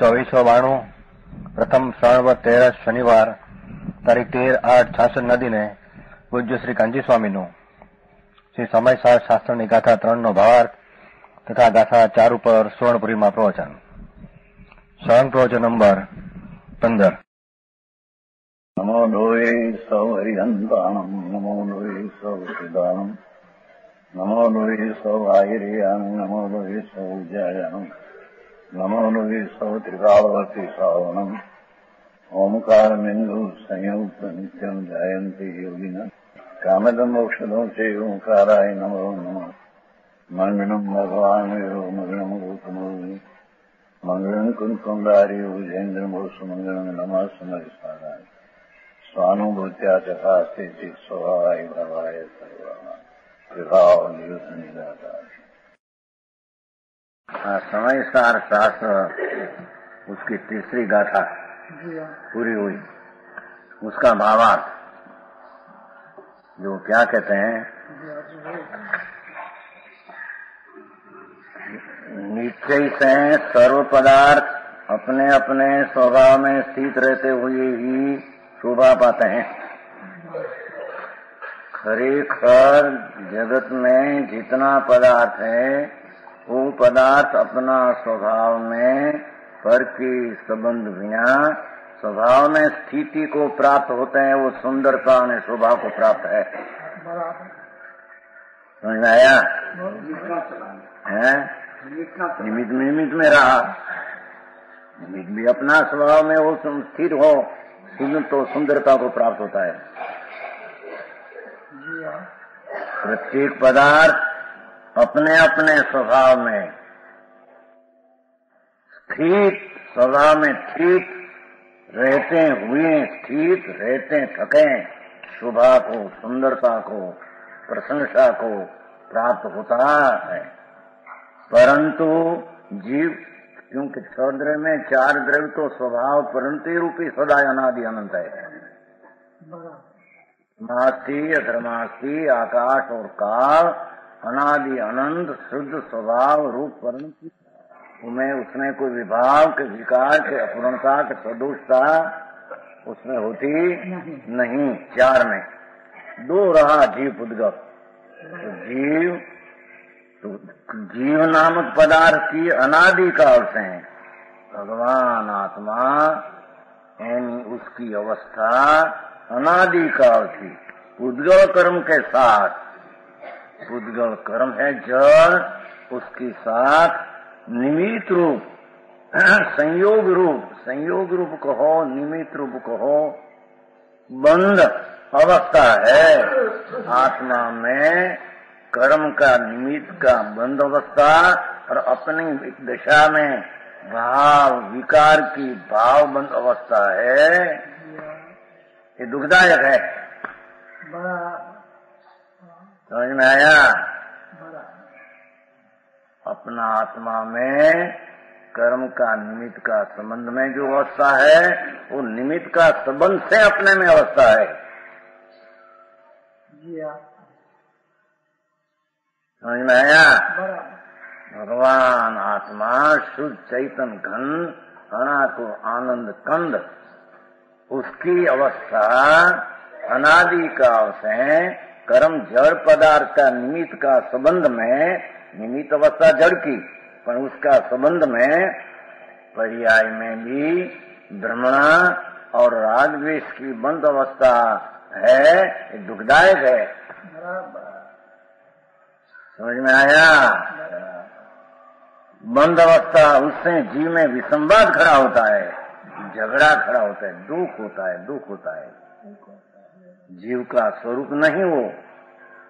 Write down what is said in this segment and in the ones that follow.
2492 પ્રથમ શ્રાવણ 13 શનિવાર તારીખ 13/8/66 નદીને પૂજ્ય શ્રી કાંજી સ્વામીનું શ્રી સમયસાર શાસ્ત્રની ગાથા 3નો ભાવાર્થ તથા ગાથા 4 ઉપર સુવર્ણપુરીમાં પ્રવચન. શરણ પ્રવચન નંબર 15. નમો લોહે સૌ હરિહંતાણમ નમો લોહે સૌ સિદાનમ નમો લોહે સૌ આયર્યાન નમો લોહે સૌ જયાનમ નમો લોહે સૌ ત્રિકાળવતી શ્રાવણમ ઓમકારમેન્દુ સંયુક્ત નિત્યમ જાયંતી યોગિના કામદમ મોક્ષદો છે ઓંકારાય નમો નમઃ. મંગળમ ભગવાન મંગળમ ગૌતમો મંગળમ કુંકુંડાર્યો જૈન્દ્રમોષ મંગળમ નમઃ સમયસારાય સ્વાનુભૂત્યા ચકાસ્તે ચિત સ્વભાવાય ભવાય સર્વા निराकार. समयसार शास्त्र उसकी तीसरी गाथा पूरी हुई. उसका भावार्थ जो क्या कहते हैं, निश्चय से सर्व पदार्थ अपने अपने स्वभाव में स्थित रहते हुए ही शोभा पाते हैं. खरेखर जगत में जितना पदार्थ है वो पदार्थ अपना स्वभाव में पर की संबंध बिना स्वभाव में स्थिति को प्राप्त होते हैं. वो सुंदरता और शोभा को प्राप्त है. समझ में आया? निमित्त में रहा. निमित्त भी अपना स्वभाव में वो स्थिर हो तो सुंदरता को प्राप्त होता है. प्रत्येक पदार्थ अपने अपने स्वभाव में स्थित, स्वभाव में स्थित रहते हुए स्थित रहते थके शोभा को, सुंदरता को, प्रशंसा को प्राप्त होता है. परंतु जीव, क्योंकि छह द्रव्य में 4 द्रव्य तो स्वभाव परंतु रूपी सदा अनादि अनंत है. मास्ती, अधर्मास्ती, आकाश और काल अनादि अनंत शुद्ध स्वभाव रूप परंतु उनमें उसमें कोई विभाव के विकार के अपूर्णता के सदोषता उसमें होती नहीं. 4 में 2 रहा जीव पुद्गल. तो जीव नामक पदार्थ की अनादि काल से भगवान आत्मा यानी उसकी अवस्था अनादि काल थी. उद्गल कर्म के साथ, उद्गल कर्म है जड़, उसके साथ निमित्त रूप, संयोग रूप कहो, निमित्त रूप कहो, बंध अवस्था है. आत्मा में कर्म का निमित्त का बंध अवस्था और अपनी दशा में भाव विकार की भाव बंध अवस्था है. ये दुखदायक है. समझ में आया? अपना आत्मा में कर्म का निमित्त का संबंध में जो अवस्था है वो निमित्त का संबंध से अपने में अवस्था है. समझ में आया? भगवान आत्मा शुद्ध चैतन्य घन अनाको आनंद कंद उसकी अवस्था अनादि काल से कर्म जड़ पदार्थ का निमित्त का संबंध में, निमित्त अवस्था जड़ की पर उसका संबंध में पर्याय में भी भ्रमणा और राग द्वेष की बंद अवस्था है. दुखदायक है. समझ में आया? बंद अवस्था उससे जीव में विसंवाद खड़ा होता है, झगड़ा खड़ा होता है, दुख होता है. जीव का स्वरूप नहीं वो.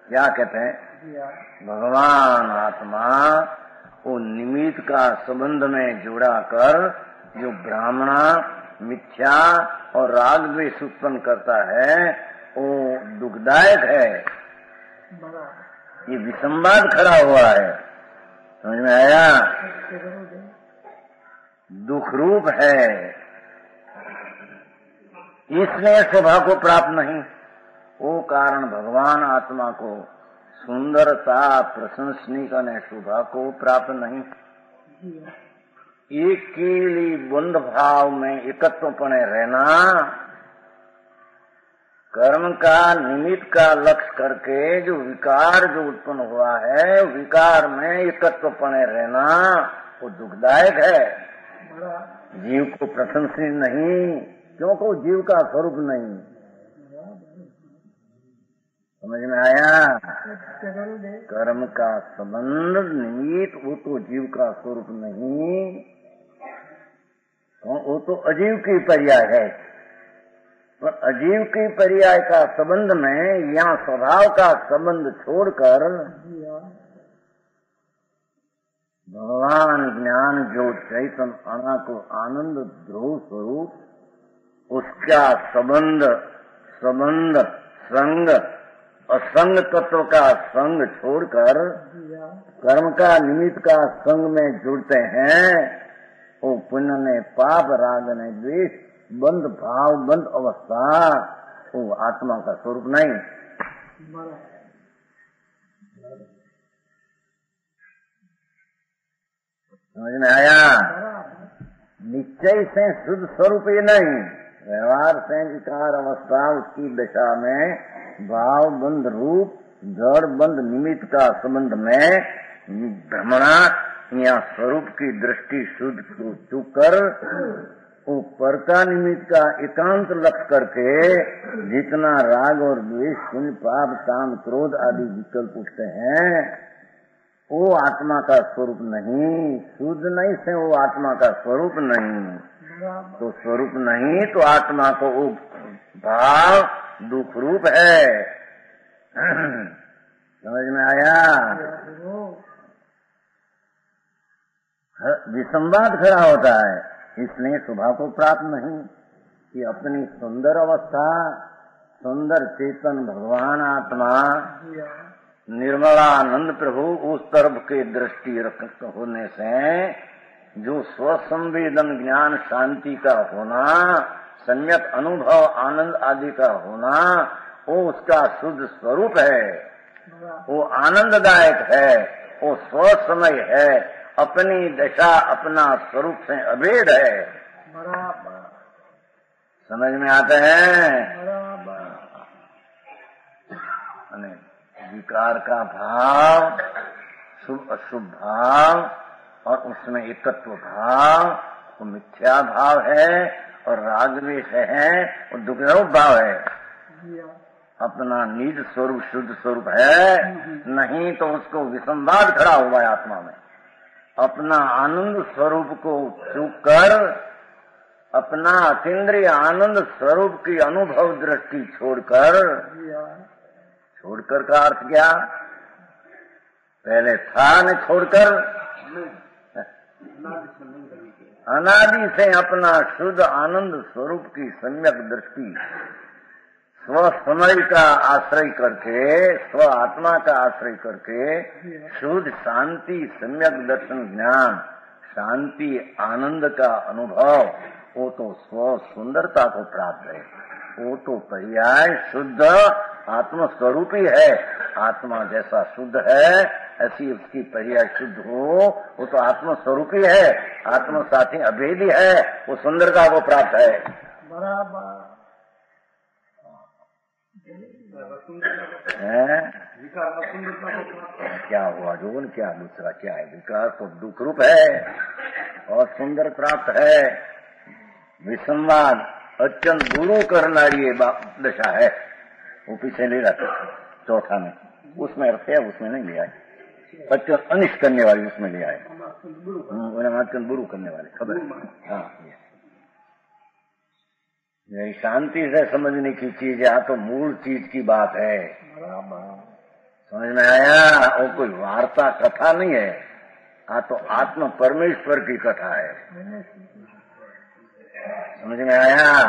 क्या कहते हैं? भगवान आत्मा वो निमित्त का संबंध में जोड़ा कर जो ब्राह्मणा मिथ्या और राग द्वेष उत्पन्न करता है वो दुखदायक है. ये विसंवाद खड़ा हुआ है. समझ में आया? दुख रूप है. इसलिए शोभा को प्राप्त नहीं. वो कारण भगवान आत्मा को सुंदरता प्रशंसनीय शोभा को प्राप्त नहीं. एक केली बुंद भाव में एकत्वपणे रहना, कर्म का निमित्त का लक्ष्य करके जो विकार जो उत्पन्न हुआ है, विकार में एकत्वपणे रहना वो दुखदायक है। जीव को प्रशंसनीय नहीं, क्योंकि जीव का स्वरूप नहीं। समझ में आया? कर्म का संबंध निमित्त वो तो जीव का स्वरूप नहीं, वो तो अजीव की पर्याय है। पर अजीव की पर्याय का संबंध में यहाँ स्वभाव का संबंध छोड़कर भगवान ज्ञान जो चैतन्य आना को आनंद ध्रुव स्वरूप, उसका संबंध संग असंग तत्व का संग छोड़कर कर्म का निमित्त का संग में जुड़ते हैं, वो पुण्य ने पाप राग ने द्वेष बंद भाव बंद अवस्था, वो आत्मा का स्वरूप नहीं। समझ में आया? निश्चय से शुद्ध स्वरूप ही नहीं, व्यवहार से विकार अवस्था उसकी दशा में भाव बंद रूप जड़ बंद निमित्त का संबंध में भ्रमणा या स्वरूप की दृष्टि शुद्ध को चूक कर ऊपर का निमित्त का एकांत लक्ष्य करके जितना राग और द्वेष पुण्य पाप काम क्रोध आदि विकल्प उठते हैं, वो आत्मा का स्वरूप नहीं। शुद्ध नहीं से वो आत्मा का स्वरूप नहीं। तो स्वरूप नहीं तो आत्मा को वो भाव दुख रूप है। समझ में आया? विसंवाद खड़ा होता है, इसलिए स्वभाव को प्राप्त नहीं कि अपनी सुंदर अवस्था, सुंदर चेतन भगवान आत्मा निर्मलानंद प्रभु उस तरफ की दृष्टि होने से जो स्वसंवेदन ज्ञान शांति का होना, सम्यक अनुभव आनंद आदि का होना, वो उसका शुद्ध स्वरूप है। वो आनंददायक है, वो स्वसमय है, अपनी दशा अपना स्वरूप से अभेद है। समझ में आते हैं? विकार का भाव, शुभ अशुभ भाव और उसमें एकत्व भाव वो मिथ्या भाव है, और राग द्वेष है वो दुखरूप भाव है। अपना निज स्वरूप शुद्ध स्वरूप है नहीं, तो उसको विसंवाद खड़ा हुआ है आत्मा में। अपना आनंद स्वरूप को चूक कर अपना अतीन्द्रिय आनंद स्वरूप की अनुभव दृष्टि छोड़कर का अर्थ क्या? पहले था न छोड़कर अनादि से अपना शुद्ध आनंद स्वरूप की सम्यक दृष्टि स्वसमय का आश्रय करके, स्व आत्मा का आश्रय करके शुद्ध शांति सम्यक दर्शन ज्ञान शांति आनंद का अनुभव, वो तो स्व सुंदरता को प्राप्त है। वो तो पर्याय शुद्ध आत्म स्वरूप ही है। आत्मा जैसा शुद्ध है ऐसी उसकी पर्याय शुद्ध हो, वो तो आत्म स्वरूप ही है, आत्म साथी अभेदी है, वो सुंदरता को प्राप्त है। बराबर क्या हुआ जोन? क्या दूसरा क्या है? विकार तो दुख रूप है और सुंदर प्राप्त है। विसंवाद अत्यंत गुरु करनारी दशा है, वो पीछे ले रहा था चौथा में, उसमें अर्थ है, उसमें नहीं लिया है। अत्यंत अनिष्ट करने वाली उसमें लिया है, अत्यंत गुरु करने वाले खबर। हाँ, यही शांति से समझने की चीज है, तो मूल चीज की बात है। समझ में आया? वो कोई वार्ता कथा नहीं है, तो आत्म परमेश्वर की कथा है। समझ में आया?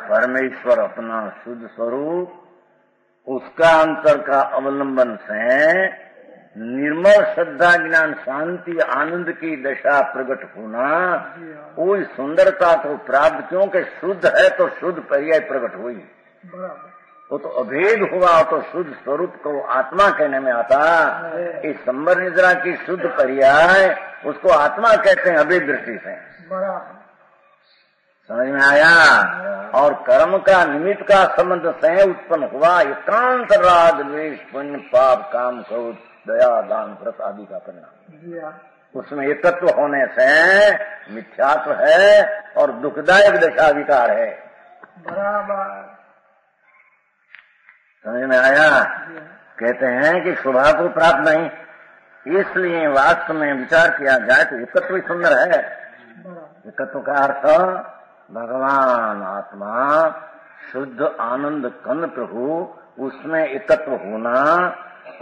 परमेश्वर अपना शुद्ध स्वरूप, उसका अंतर का अवलंबन से निर्मल श्रद्धा ज्ञान शांति आनंद की दशा प्रकट होना, वो सुंदरता को प्राप्त, क्योंकि शुद्ध है तो शुद्ध पर्याय प्रकट हुई। तो अभेद हुआ, तो शुद्ध स्वरूप को आत्मा कहने में आता। इस संबर निद्रा की शुद्ध पर्याय उसको आत्मा कहते हैं अभेद दृष्टि से। समझ में आया? और कर्म का निमित्त का संबंध से उत्पन्न हुआ एकांत राग द्वेष पुण्य पाप काम क्रोध दया दान व्रत आदि का परिणाम, उसमें एकत्व होने से मिथ्यात्व है और दुखदायक दशा विकार है। बराबर समझ में आया? कहते हैं कि शोभा को प्राप्त नहीं, इसलिए वास्तव में विचार किया जाए तो एकत्व ही सुंदर है। एकत्व का अर्थ भगवान आत्मा शुद्ध आनंद कंद प्रभु, उसमें एकत्व होना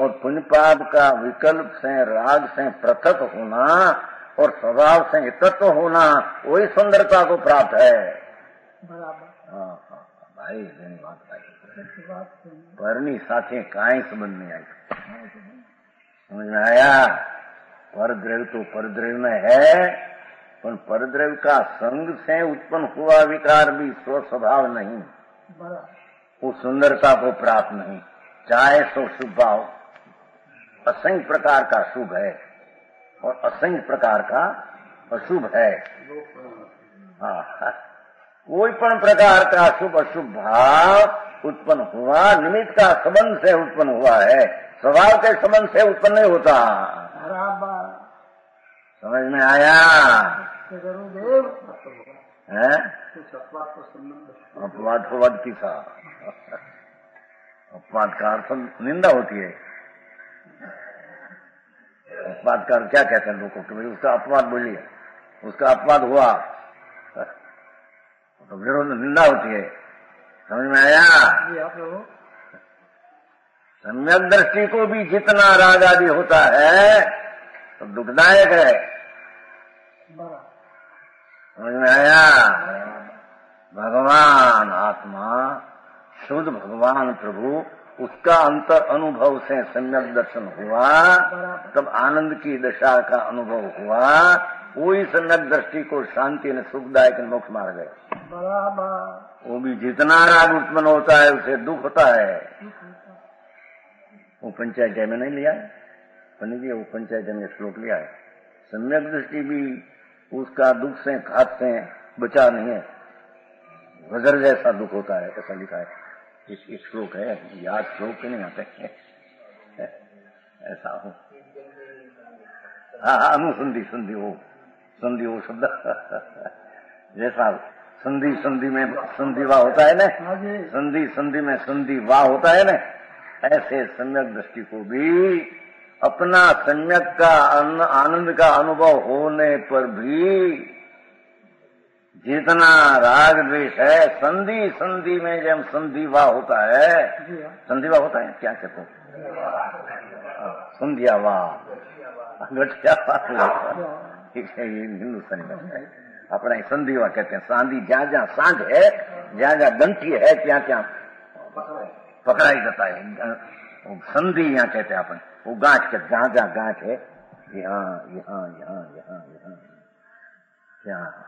और पुण्य पाप का विकल्प से राग से पृथक होना और स्वभाव से एकत्व होना, वही सुंदरता को प्राप्त है। हाँ भाई धन्यवाद भाई। परनी साथे काई समझ नहीं आई। समझ में आया? परद्रव्य तो परद्रव्य में है, पर परद्रव्य का संग से उत्पन्न हुआ विकार भी स्व स्वभाव नहीं, वो सुंदरता को प्राप्त नहीं। चाहे सो शुभ भाव असंख्य प्रकार का शुभ है और असंख्य प्रकार का अशुभ है। हाँ, कोई पण प्रकार का शुभ अशुभ भाव उत्पन्न हुआ निमित्त का संबंध से उत्पन्न हुआ है, स्वभाव के संबंध से उत्पन्न नहीं होता। समझ में आया? है अपवाद फवाद की सा अपवाद का अर्थ निंदा होती है। अपवाद का क्या कहते हैं लोगों को? भाई उसका अपवाद बोलिए, उसका अपवाद हुआ तो विरोध निंदा होती है। समझ में आया? सम्यक दृष्टि को भी जितना राग आदि होता है तो दुखदायक है। समझ में आया? भगवान आत्मा शुद्ध भगवान प्रभु, उसका अंतर अनुभव से सम्यक दर्शन हुआ, तब आनंद की दशा का अनुभव हुआ, वही सम्यक दृष्टि को शांति ने सुखदायक मोक्ष मार्ग है। वो भी जितना राग उत्पन्न होता है उसे दुख होता है। वो पंचायत में नहीं लिया है पंडित जी, वो पंचायत में श्लोक लिया है। सम्यक दृष्टि भी उसका दुख से घात से बचा नहीं है, वज्र जैसा दुख होता है, ऐसा लिखा है। एक श्लोक है, याद श्लोक के नहीं आते ऐसा हो। हाँ अनुसंधि संधि हो शब्द जैसा संधि में संधि वाह होता है ना, संधि में संधि वाह होता है ना, ऐसे सम्यक दृष्टि को भी अपना सम्यक का आनंद का अनुभव होने पर भी जितना राग द्वेष है, संधि में जब संधि वाह होता है, संधि वाह होता है, क्या कहते हैं? संध्या वाह, गठिया वाह, ठीक है, ये हिंदुस्तानी भाषा है। अपना संधि वाह कहते हैं। सांधी जहाँ जहाँ सांझ है, जहाँ जहाँ गंठी है, ત્યાં ત્યાં पकड़ाई जाता है। संधि यहाँ कहते हैं अपन, वो गांठ के जहाँ जहाँ गांठ है, यहाँ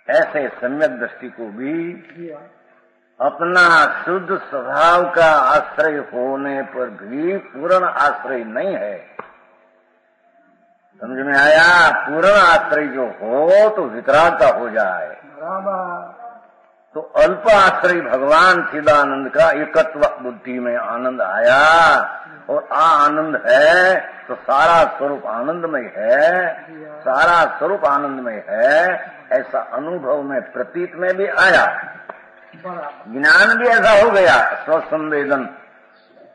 ऐसे सम्यक दृष्टि को भी अपना शुद्ध स्वभाव का आश्रय होने पर भी पूर्ण आश्रय नहीं है। समझ में आया? पूर्ण आश्रय जो हो तो वितरागता हो जाए, तो अल्प आश्रय भगवान चिदानंद का एकत्व बुद्धि में आनंद आया, और आनंद है तो सारा स्वरूप आनंदमय है, सारा स्वरूप आनंदमय है, ऐसा अनुभव में प्रतीत में भी आया। ज्ञान भी ऐसा हो गया, स्वसंवेदन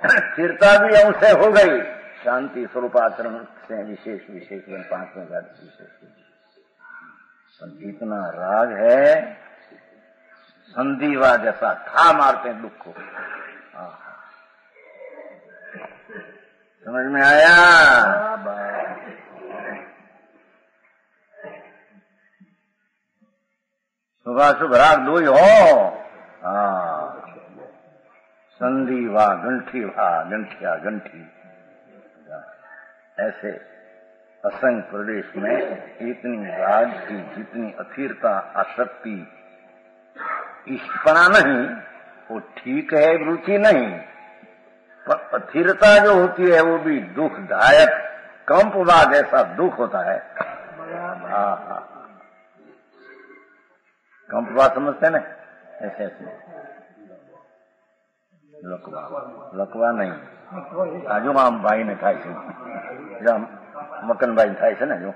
स्थिरता भी हमसे हो गई, शांति स्वरूपाचरण से विशेष 5वें विशेष। जितना राग है संधिवा जैसा था मारते हैं दुख को। समझ में आया? शुभाशुभ राग दो ही हो। संधि वा गंठी वा गंठिया गंठी, ऐसे असंग प्रदेश में इतनी राग की जितनी अथिरता आसक्ति इष्टपना नहीं, वो ठीक है, रुचि नहीं, पर अस्थिरता जो होती है वो भी दुखदायक, कंपवा जैसा दुख होता है। हाँ, कंपवा समझते ना, ऐसे ऐसे लकवा नहीं, जो આમ ભાઈને થાય છે, જો મકનભાઈ થાય છે ને, જો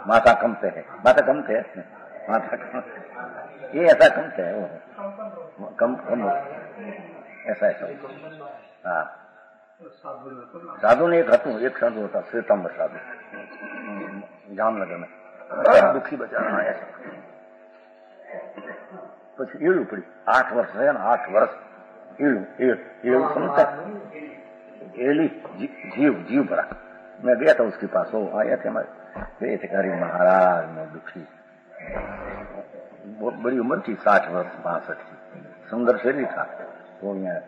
माथा कमते है, माथा कमते है, माथा ये ऐसा कमते है, वो कम ऐसा ऐसा। हाँ, साधु ने एक साधु होता, श्वेतांबर साधु, जामनगर में, दुखी बचा ऐसा। પછી ઈળું પડી, 8 વર્ષ થયા ને, 8 વર્ષ ઈળું સમજતા, એલી जीव भरा। मैं गया था उसके पास, वो आया थे हमारे, गए थे हरि महाराज में दुखी, बहुत बड़ी उम्र थी, 60 वर्ष 62 की, सुंदर शरीर था। वो यहाँ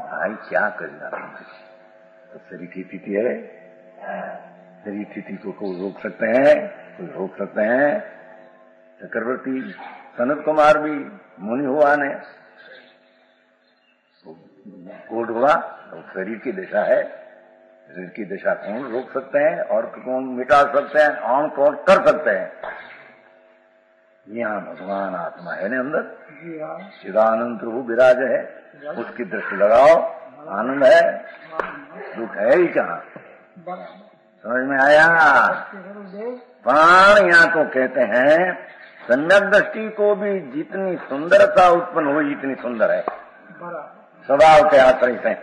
भाई क्या करेगा, तो शरीर की स्थिति है, शरीर की स्थिति को कोई रोक सकते हैं, कोई रोक सकते हैं। चक्रवर्ती सनत कुमार भी मुनि हुआ ने, कोड हुआ, तो शरीर की दशा है, शरीर की दशा कौन रोक सकते हैं और कौन मिटा सकते हैं, और कौन कर सकते हैं। यहाँ भगवान आत्मा है ने अंदर, चिदानंद प्रभु विराज है, उसकी दृष्टि लगाओ, आनंद है, दुख है ही कहाँ, समझ में आया। प्राण यहाँ तो कहते हैं सम्यक दृष्टि को भी जितनी सुंदरता उत्पन्न हुई जितनी सुंदर है, स्वभाव के आश्रय से,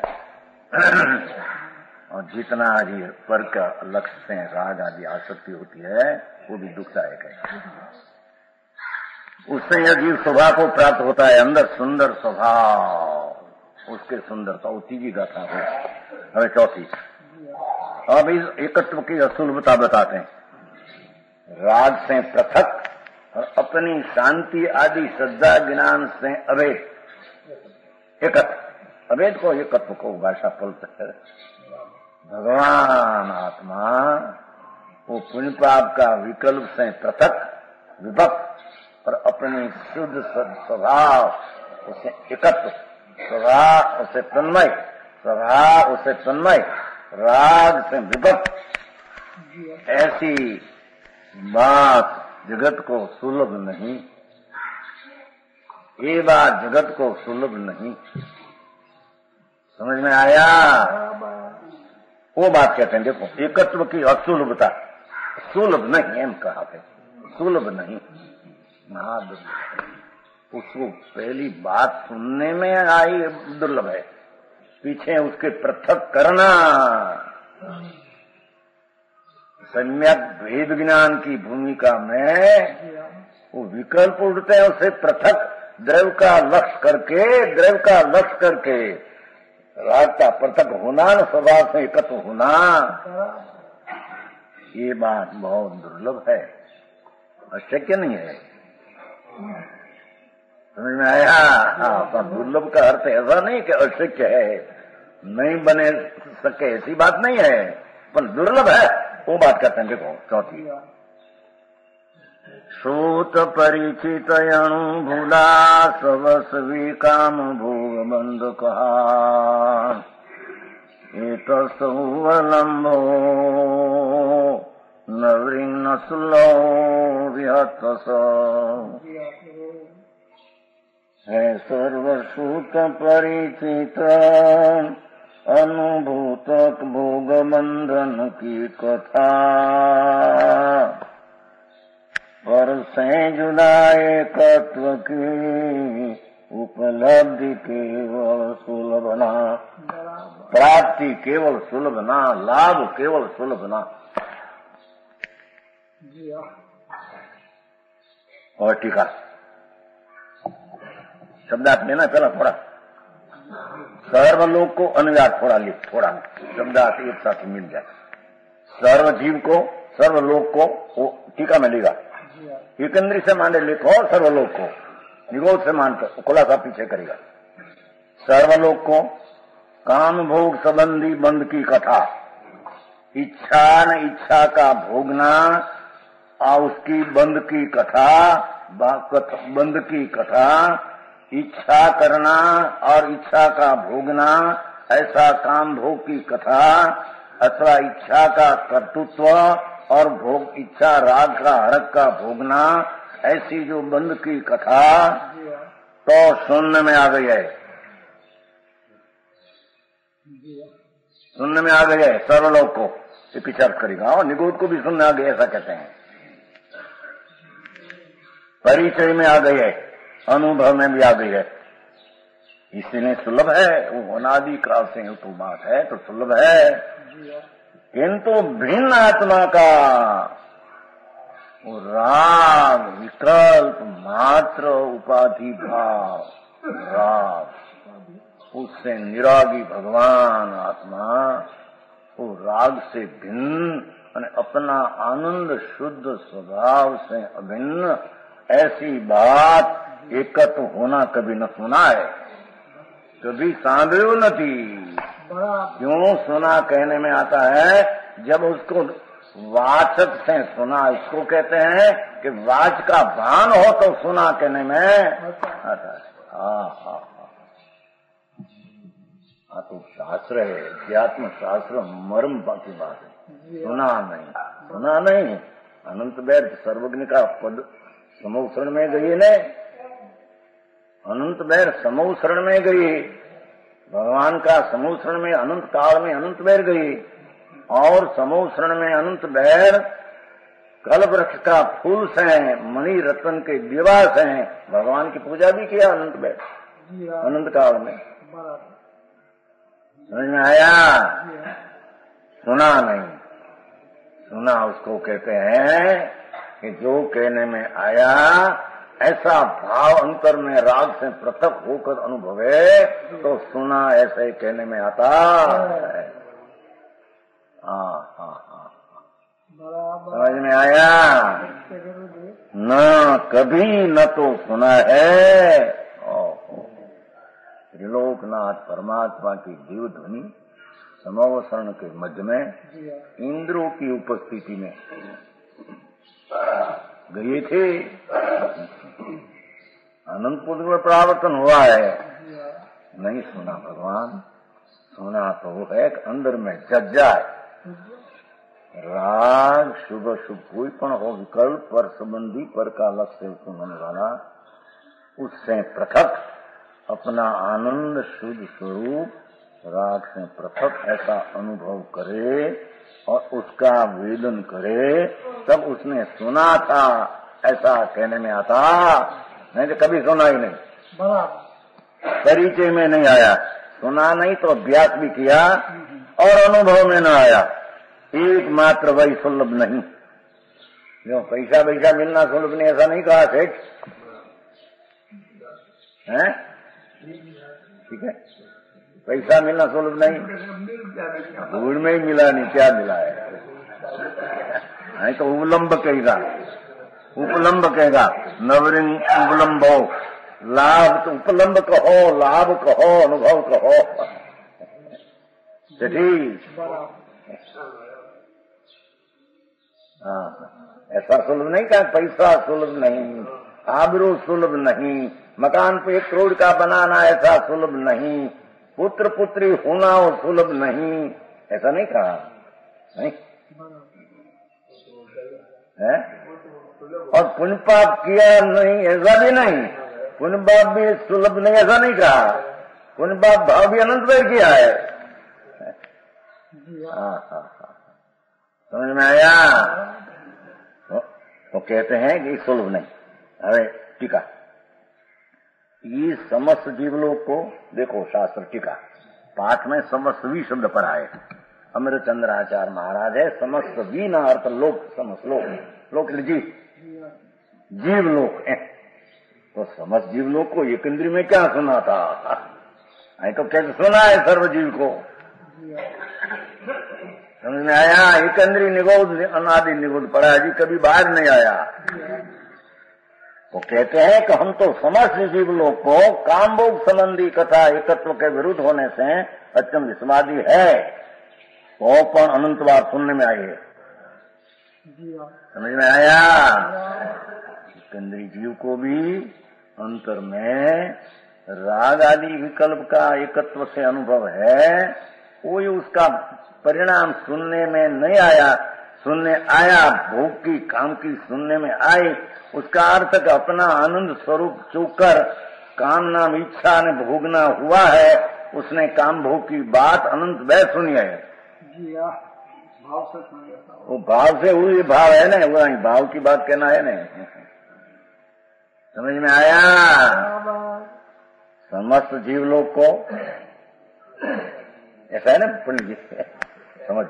और जितना जी पर का लक्ष्य से राग आदि आसक्ति होती है वो भी दुखदायक है। उससे यह जीव स्वभाव को प्राप्त होता है, अंदर सुंदर स्वभाव, उसके सुंदरता, वो तीजी गाथा है। हमें चौथी, अब इस एकत्व की असुलभता बताते हैं। राग से पृथक और अपनी शांति आदि श्रद्धा ज्ञान से अभेद, एकत्व, अभेद को एकत्व को भाषा बोलते हैं। भगवान आत्मा वो पुण्य पाप का विकल्प से पृथक विभक्त और अपनी शुद्ध स्वभाव उसे एकत्व, स्वभाव उसे तन्मय, स्वभाव उसे तन्मय, राग से विभक्त, ऐसी बात जगत को सुलभ नहीं, ये बात जगत को सुलभ नहीं। समझ में आया? वो बात कहते हैं, देखो एकत्व की असुलभता, सुलभ नहीं एम कहा है, सुलभ नहीं, महादुर्लभ। उसको पहली बात सुनने में आई दुर्लभ है, पीछे उसके पृथक करना, सम्यक भेद ज्ञान की भूमिका में वो विकल्प उठते हैं, उसे पृथक द्रव्य का लक्ष्य करके राग का पृथक होना, न स्वभाव से एकत्व होना, ये बात बहुत दुर्लभ है, अशक्य नहीं है। समझ में आया? हाँ, दुर्लभ का अर्थ ऐसा नहीं कि अशक्य है, नहीं बने सके, ऐसी बात नहीं है, पर दुर्लभ है, वो बात करते हैं। देखो चौथी, श्रोत परिचित अनुभूला सवस्वी काम भोग बंध कहा, एक सौवलंबो नवरीन सुलो विहत है सर्वश्रुत परिचित अनुभूतक भोग बंधन की कथा, पर से जुदा एकत्व की उपलब्धि केवल सुलभना, प्राप्ति केवल सुलभना, लाभ केवल सुलभना। और टीका शब्दार्थ लेना पहला थोड़ा, सर्वलोक को अनुवाद थोड़ा लिख, थोड़ा शब्दार्थ एक साथ मिल जाए। सर्व जीव को, सर्वलोक को वो टीका में लेगा, एकेंद्री से माने लिखो, सर्वलोक को निगोद से मानकर खुलासा पीछे करेगा। सर्वलोक को काम भोग संबंधी बंध की कथा, इच्छा न इच्छा का भोगना और उसकी बंध की कथा, बंध की कथा इच्छा करना और इच्छा का भोगना, ऐसा काम भोग की कथा अथवा इच्छा का कर्तृत्व और भोग इच्छा राग का हरक का भोगना, ऐसी जो बंद की कथा तो सुनने में आ गई है, सुनने में आ गई है। सर्वलोक को ये विचार करेगा और निगोद को भी सुनने आ गई, ऐसा कहते हैं। परिचय में आ गई है, अनुभव में भी आ गई है, इसीलिए सुलभ है। वो अनादि काल से तो बात है तो सुलभ है, किंतु भिन्न आत्मा का वो राग विकल्प मात्र उपाधि भाव राग, उससे निरागी भगवान आत्मा वो राग से भिन्न, अपना आनंद शुद्ध स्वभाव से अभिन्न, ऐसी बात एकत्र होना कभी न सुना है, कभी सांभळ्यो नहीं। क्यों सुना कहने में आता है, जब उसको वाचक से सुना, इसको कहते हैं कि वाच का भान हो तो सुना कहने में आता है। हाँ, तो शास्त्र है, अध्यात्म शास्त्र मर्म की बात है, सुना नहीं। अनंत वैद सर्वज्ञ का पद समूह शरण में गई ने, अनंत वैर समूह शरण में गई, भगवान का समूह शरण में अनंत काल में अनंत वैर गई, और समूह शरण में अनंत वैर कल्प वृक्ष का फूल से, मणि रत्न के दिवा से भगवान की पूजा भी किया अनंत वैर अनंत काल में। समझ में आया? सुना नहीं, सुना उसको कहते हैं कि जो कहने में आया ऐसा भाव अंतर में राग से पृथक होकर अनुभवे तो सुना ऐसे कहने में आता है। समझ में आया? न कभी न तो सुना है। त्रिलोकनाथ परमात्मा की जीव ध्वनि समवसरण के मध्य में इंद्रों की उपस्थिति में गए थे। अनंतपुर में परावर्तन हुआ है, नहीं सुना भगवान, सुना तो वो है अंदर में जग जाए। राग शुभ शुभ कोई पण हो, विकल्प पर संबंधी पर का लक्ष्य सुनने वाला, उससे पृथक अपना आनंद शुद्ध स्वरूप राग से पृथक ऐसा अनुभव करे और उसका वेदन करे, तब उसने सुना था ऐसा कहने में आता, नहीं तो कभी सुना ही नहीं, परिचय में नहीं आया। सुना नहीं तो अभ्यास भी किया और अनुभव में न आया, एकमात्र वही सुलभ नहीं। जो पैसा मिलना सुलभ नहीं, ऐसा नहीं कहा सेठ है, ठीक है, पैसा मिलना सुलभ नहीं, भूल में ही मिला नहीं, क्या मिला है, नहीं तो उपलम्ब कहेगा, उपलम्ब कहेगा, नवरिंग उपलम्बो, लाभ तो उपलम्ब कहो, लाभ कहो, अनुभव कहो, ठीक। ऐसा सुलभ नहीं कहा, पैसा सुलभ नहीं, आबरू सुलभ नहीं, मकान पे 1 करोड़ का बनाना ऐसा सुलभ नहीं, पुत्र पुत्री होना वो सुलभ नहीं, ऐसा नहीं कहा, नहीं है। और पुण्य पाप किया नहीं ऐसा भी नहीं, पुण्य पाप भी सुलभ नहीं ऐसा नहीं कहा, पुण्य पाप भाव भी अनंत में किया है। समझ में आया? तो कहते हैं कि सुलभ नहीं। अरे टीका, ये समस्त जीवलोक को देखो, शास्त्र टीका पाठ में समस्त भी शब्द पर आए, अमरचंद्राचार्य महाराज है, समस्त भी ना अर्थ लोक, समस्त लोक, लोक जीवलोक है, तो समस्त जीवलोक को एक इंद्रिय में क्या सुना था, नहीं तो कैसे सुना है सर्वजीव को। समझ में आया? एक इंद्रिय निगोद अनादि निगोद पड़ा जी, कभी बाहर नहीं आया। तो कहते हैं कि हम तो समस्त जीवलोक को कामभोग संबंधी कथा एकत्व के विरुद्ध होने से अत्यंत विस्मादी है, तो पण अनंत बार सुनने में आई है। समझ में आया? इंद्रिय जीव को भी अंतर में राग आदि विकल्प का एकत्व से अनुभव है, कोई उसका परिणाम सुनने में नहीं आया, सुनने आया भोग की काम की सुनने में आई, उसका अर्थ का अपना आनंद स्वरूप चूकर काम नाम इच्छा ने भोगना हुआ है, उसने काम भोग की बात अनंत वह सुनी है। जी हाँ, भाव से सुन लेता हूँ। वो भाव से हुई भाव है ना, वो भाव की बात कहना है ना। समझ में आया? बराबर। समस्त जीव लोग को ऐसा है ना पंडित जी, समझ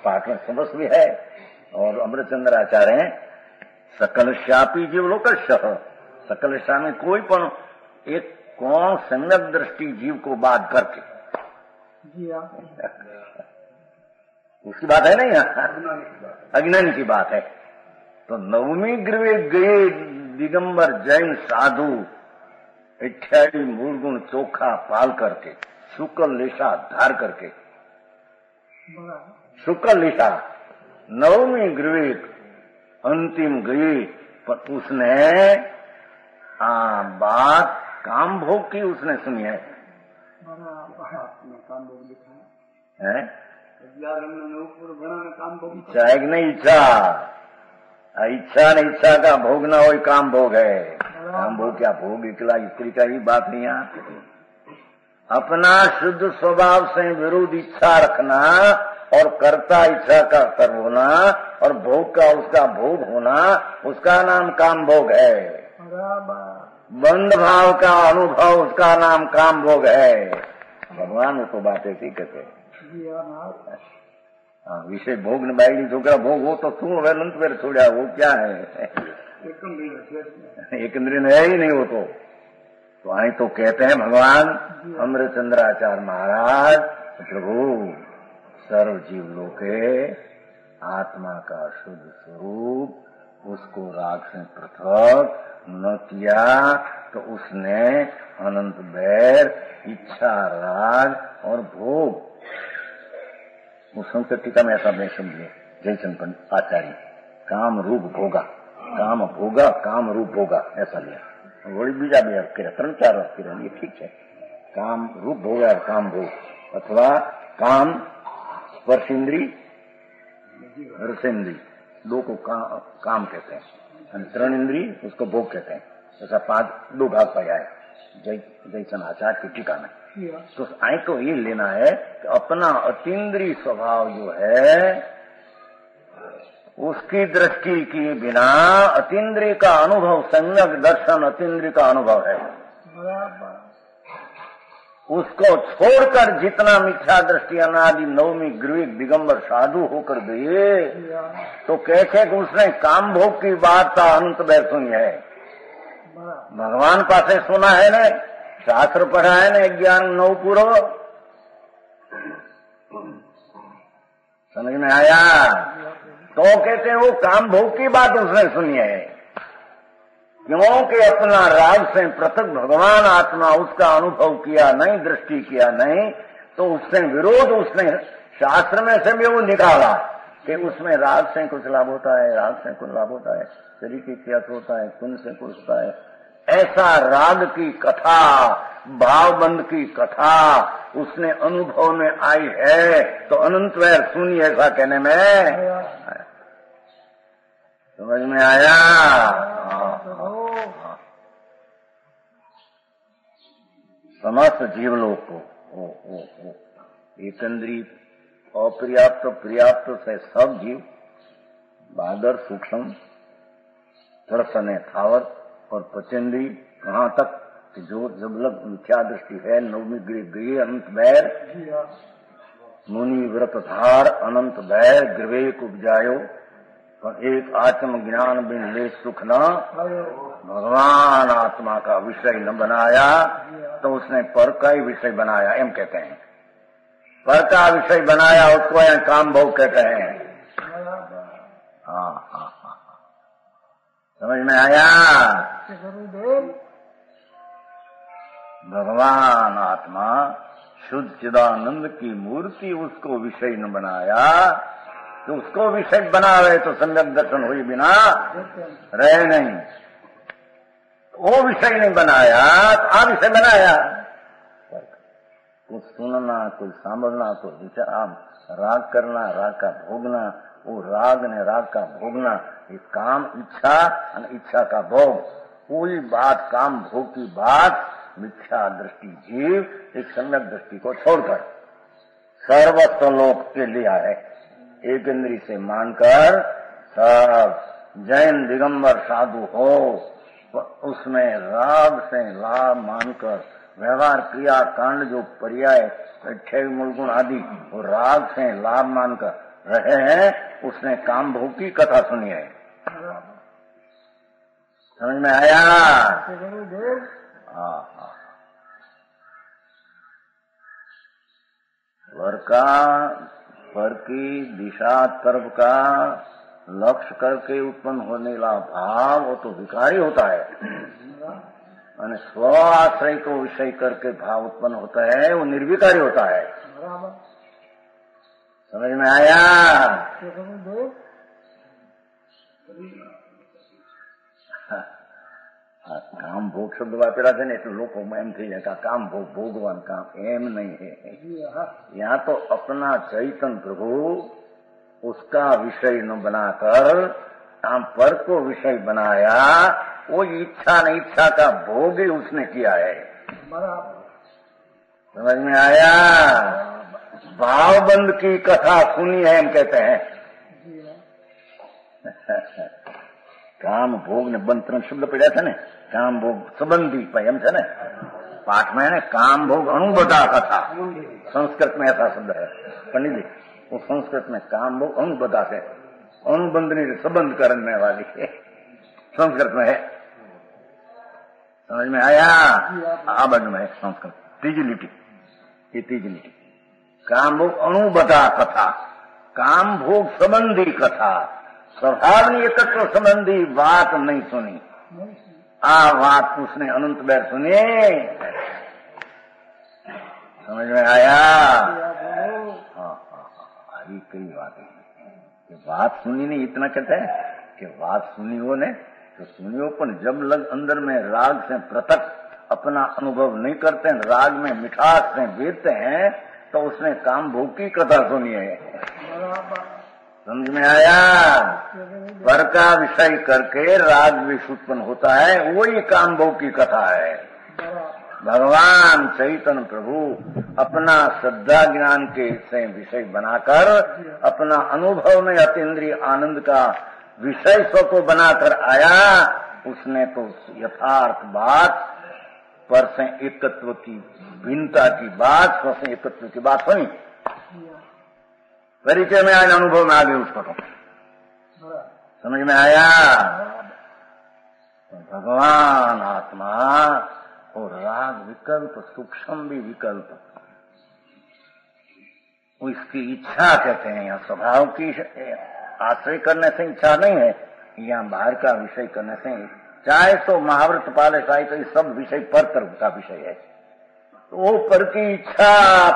पाठ में समस्त भी है और अमृतचंद्र आचार्य हैं सकल श्यापी जीव लोग का सकल श्या में कोई पण एक कौन सम्यक दृष्टि जीव को बात करके जी हाँ, उसकी बात है ना, यहाँ अज्ञानी की बात है। तो नवमी गृह गए दिगंबर जैन साधु 28 मूलगुण चोखा पाल करके शुक्ल लिशा धार करके, बराबर। शुक्ल लिशा नवमी गृह अंतिम गई, पर उसने बात काम भोग की उसने सुनी है। बराबर, आपने काम भोग लिखा हैं? 11 में ऊपर बना में काम भोग। इच्छा है कि नहीं? इच्छा नहीं, इच्छा का भोगना वही काम भोग है। काम भोग क्या भोग इकला स्त्री का ही बात नहीं है। अपना शुद्ध स्वभाव से विरुद्ध इच्छा रखना और कर्ता इच्छा का कर होना और भोग का उसका भोग होना, उसका नाम काम भोग है। बराबर। बंध भाव का अनुभव, उसका नाम काम भोग है। भगवान तो बात ऐसी कहते हैं। जी हाँ, महाराज। हाँ, विषय भोग न बायडी छोकरा भोग हो तो શું હવે લંત વેર છોડ્યા, वो क्या है? एक इंद्रिय है ही नहीं वो तो आई तो कहते हैं भगवान अमृतचंद्राचार्य महाराज, प्रभु सर्व जीव लोके आत्मा का शुद्ध स्वरूप उसको राग से पृथक न किया तो उसने अनंत बैर इच्छा राग और भोग, वो संस्कृत टीका में ऐसा नहीं समझिए जयचंद पंडित आचार्य, काम रूप भोगा, काम भोगा काम रूप भोगा ऐसा लिया। वही बीजा भी अर्थ किया, 3-4 अर्थ किया, ये ठीक है। काम रूप भोगा काम भोग अथवा काम स्पर्श इंद्री रसेंद्री, दो को काम कहते हैं, 3 इंद्री उसको भोग कहते हैं। ऐसा 2 भाग पाया है जयचंद आचार्य की टीका में। तो आई तो ये लेना है कि अपना अतीन्द्रिय स्वभाव जो है उसकी दृष्टि के बिना अतीन्द्रिय का अनुभव, सम्यक दर्शन अतीन्द्रिय का अनुभव है। उसको छोड़कर जितना मिथ्या दृष्टि अनादि नवमी गृह दिगंबर साधु होकर गए तो कैसे कि उसने काम भोग की बात का अंत में सुनी है। भगवान पासे सुना है ने, शास्त्र पढ़ा है ने, ज्ञान 9 पूरो समझ में आया तो कहते हैं वो काम भोग की बात उसने सुनी है, क्योंकि अपना राग से पृथक भगवान आत्मा उसका अनुभव किया नहीं, दृष्टि किया नहीं, तो उससे विरोध उसने शास्त्र में से भी वो निकाला कि उसमें राग से कुछ लाभ होता है, राग से कुछ लाभ होता है, शरीर की क्रिया से होता है, पुण्य से कुछ होता है। ऐसा राग की कथा, भावबंध की कथा उसने अनुभव में आई है तो अनंत वैर सुनी, ऐसा कहने में समझ में आया। समस्त जीवलोक को एकंद्री अपर्याप्त पर्याप्त से सब जीव बादर सूक्ष्म थड़सने थावर और पचेंद्री वहां तक कि जो जब लग मिथ्या दृष्टि है, नवमी गृह अनंत बैर मुनि व्रत धार अनंत बैर गृह उपजायो और एक आत्म ज्ञान बिन ले सुख न, भगवान आत्मा का विषय न बनाया तो उसने पर का ही विषय बनाया, एम कहते हैं। पर का विषय बनाया उसको यहाँ काम भोग कहते हैं। हाँ हाँ हाँ, समझ में आया। भगवान आत्मा शुद्ध चिदानंद की मूर्ति उसको विषय न बनाया तो उसको विषय बना रहे तो सम्यक दर्शन हुई बिना रहे नहीं। वो विषय नहीं बनाया तो आ विषय बनाया। कुछ सुनना, कुछ सांभळना, कुछ विचार, राग करना, राग का भोगना, वो राग ने राग का भोगना, ये काम इच्छा और इच्छा का भोग, कोई बात काम भोग की बात मिथ्या दृष्टि जीव एक सम्यक दृष्टि को छोड़कर सर्वस्व लोक के लिया है। एक इंद्री से मानकर सब जैन दिगंबर साधु हो, उसमें राग से लाभ मानकर व्यवहार क्रिया कांड जो पर्याय छह मूल गुण आदि वो राग से लाभ मानकर रहे हैं, उसने काम भोग की कथा सुनी है। समझ में आया? हाँ। पर की दिशा तरफ का लक्ष्य करके उत्पन्न होने वाला भाव वो तो विकारी होता है, और स्व आश्रय को विषय करके भाव उत्पन्न होता है वो निर्विकारी होता है। समझ में आया? કામ ભોગ શબ્દ વાપરેલા છે ને એટલે લોકોમાં એમ થઈ જાય કે કામ ભોગ ભોગવાન કામ, એમ नहीं है। यहाँ तो अपना चैतन प्रभु उसका विषय न बनाकर काम पर को विषय बनाया, वो इच्छा न इच्छा का भोग ही उसने किया है। समझ में आया? भावबंद की कथा सुनी है हम कहते हैं। काम भोग ने बंद 3 शब्द पड़ा था ने, काम भोग संबंधी एम है ने पाठ में है, काम भोग अणुबधा कथा संस्कृत में ऐसा शब्द है पंडित जी, वो संस्कृत में काम भोग अणुबधा से अनुबंधनी संबंध करने वाली है, संस्कृत में है। समझ में आया? आ बाजू में है संस्कृत तीजी लिटी, ये तीजी लिटी काम भोग अणुबधा कथा, काम भोग संबंधी कथा, स्वभावनी एकत्व संबंधी बात नहीं सुनी। आ बात उसने अनंत बैर सुनी। समझ में आया? हाँ, ये कई बात है। बात सुनी नहीं इतना कहते हैं कि बात सुनी हो ने तो सुनी हो, पर जब लग अंदर में राग से पृथक अपना अनुभव नहीं करते हैं, राग में मिठास से बेचते हैं, तो उसने काम भोग की कथा सुनी है। समझ में आया? पर का विषय करके राग विष उत्पन्न होता है, वही काम भोग की कथा है। भगवान चैतन्य प्रभु अपना श्रद्धा ज्ञान के से विषय बनाकर अपना अनुभव में अतीन्द्रिय आनंद का विषय स्व को बनाकर आया। उसने तो यथार्थ बात पर से एकत्व की भिन्नता की बात, स्व से एकत्व की बात सुनी, परिचय में आया, अनुभव में आ गए उसको तो। समझ में आया? भगवान आत्मा और राग विकल्प, सूक्ष्म भी विकल्प, उसकी इच्छा कहते हैं। यहाँ स्वभाव की आश्रय करने से इच्छा नहीं है, यहाँ बाहर का विषय करने से, चाहे तो महाव्रत पाले चाहे तो ये सब विषय पर तरफ का विषय है। तो वो पर की इच्छा,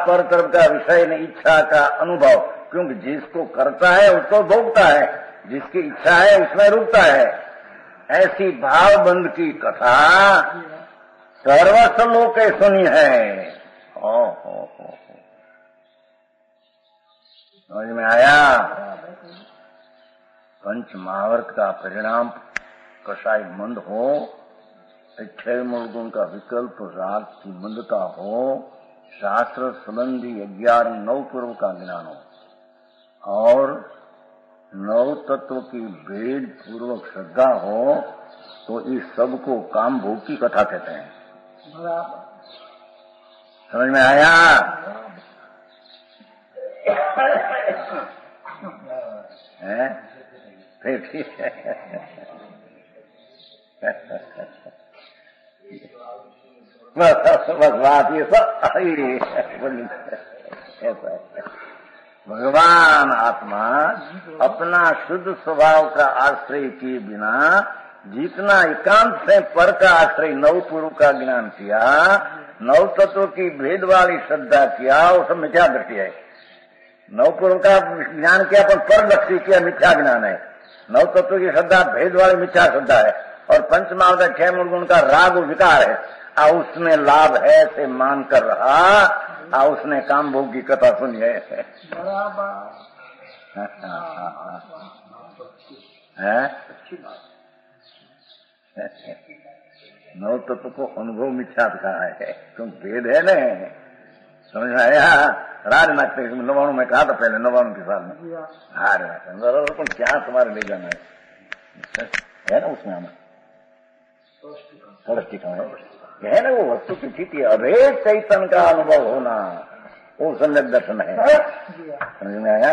पर तरफ का विषय ने इच्छा का अनुभव, क्योंकि जिसको करता है उसको भोगता है, जिसकी इच्छा है उसमें रुकता है। ऐसी भावबंध की कथा सर्वस्व लोक सुनी है। समझ में आया? पंच महावर्त का परिणाम कसाय मंद हो, 6 मूल गुण का विकल्प राग की मंदता हो, शास्त्र संबंधी 11-9 पूर्व का ज्ञान हो और 9 तत्व की भेद पूर्वक श्रद्धा हो, तो इस सब को काम भोग की कथा कहते हैं। समझ में आया? है? फिर ठीक है। बस बात ये सब ऐसा है। भगवान आत्मा अपना शुद्ध स्वभाव का आश्रय किए बिना जितना एकांत से पर का आश्रय 9 पूर्व का ज्ञान किया, 9 तत्व की भेद वाली श्रद्धा किया, वो सब मिथ्या दृष्टि है। 9 पूर्व का ज्ञान किया पर लक्ष्य किया, मिथ्या ज्ञान है। 9 तत्व की श्रद्धा भेद वाली मिथ्या श्रद्धा है, और पंचमावत 6 मूल गुण का राग विकार है, उसमें लाभ है से मान कर रहा, उसने काम भोग की कथा सुनी है। नौ तत्व को अनुभव मिथ्या कहा है, तुम भेद है न, समझ में आया? राज नागते 99 में कहा था, पहले 99 के साल में हार तो क्या तुम्हारे ले जाना है ना, उसमें हमें सड़क टीका है ना, वो वस्तु की स्थिति अरे चैतन्य का अनुभव होना, वो सम्यक दर्शन है। समझ में आया?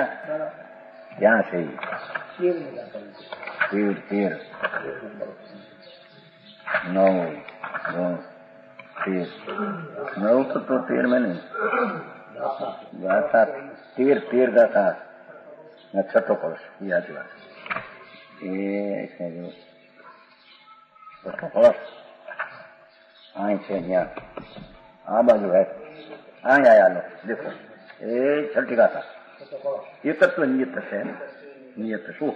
क्या सही तीर 9 तो 13 में नहीं गाता, तीर गाता छठो कलश याद बात कलश आई छे आ बाजू है आया लो देखो छठी गाता ये तत्व नियत है नियत शू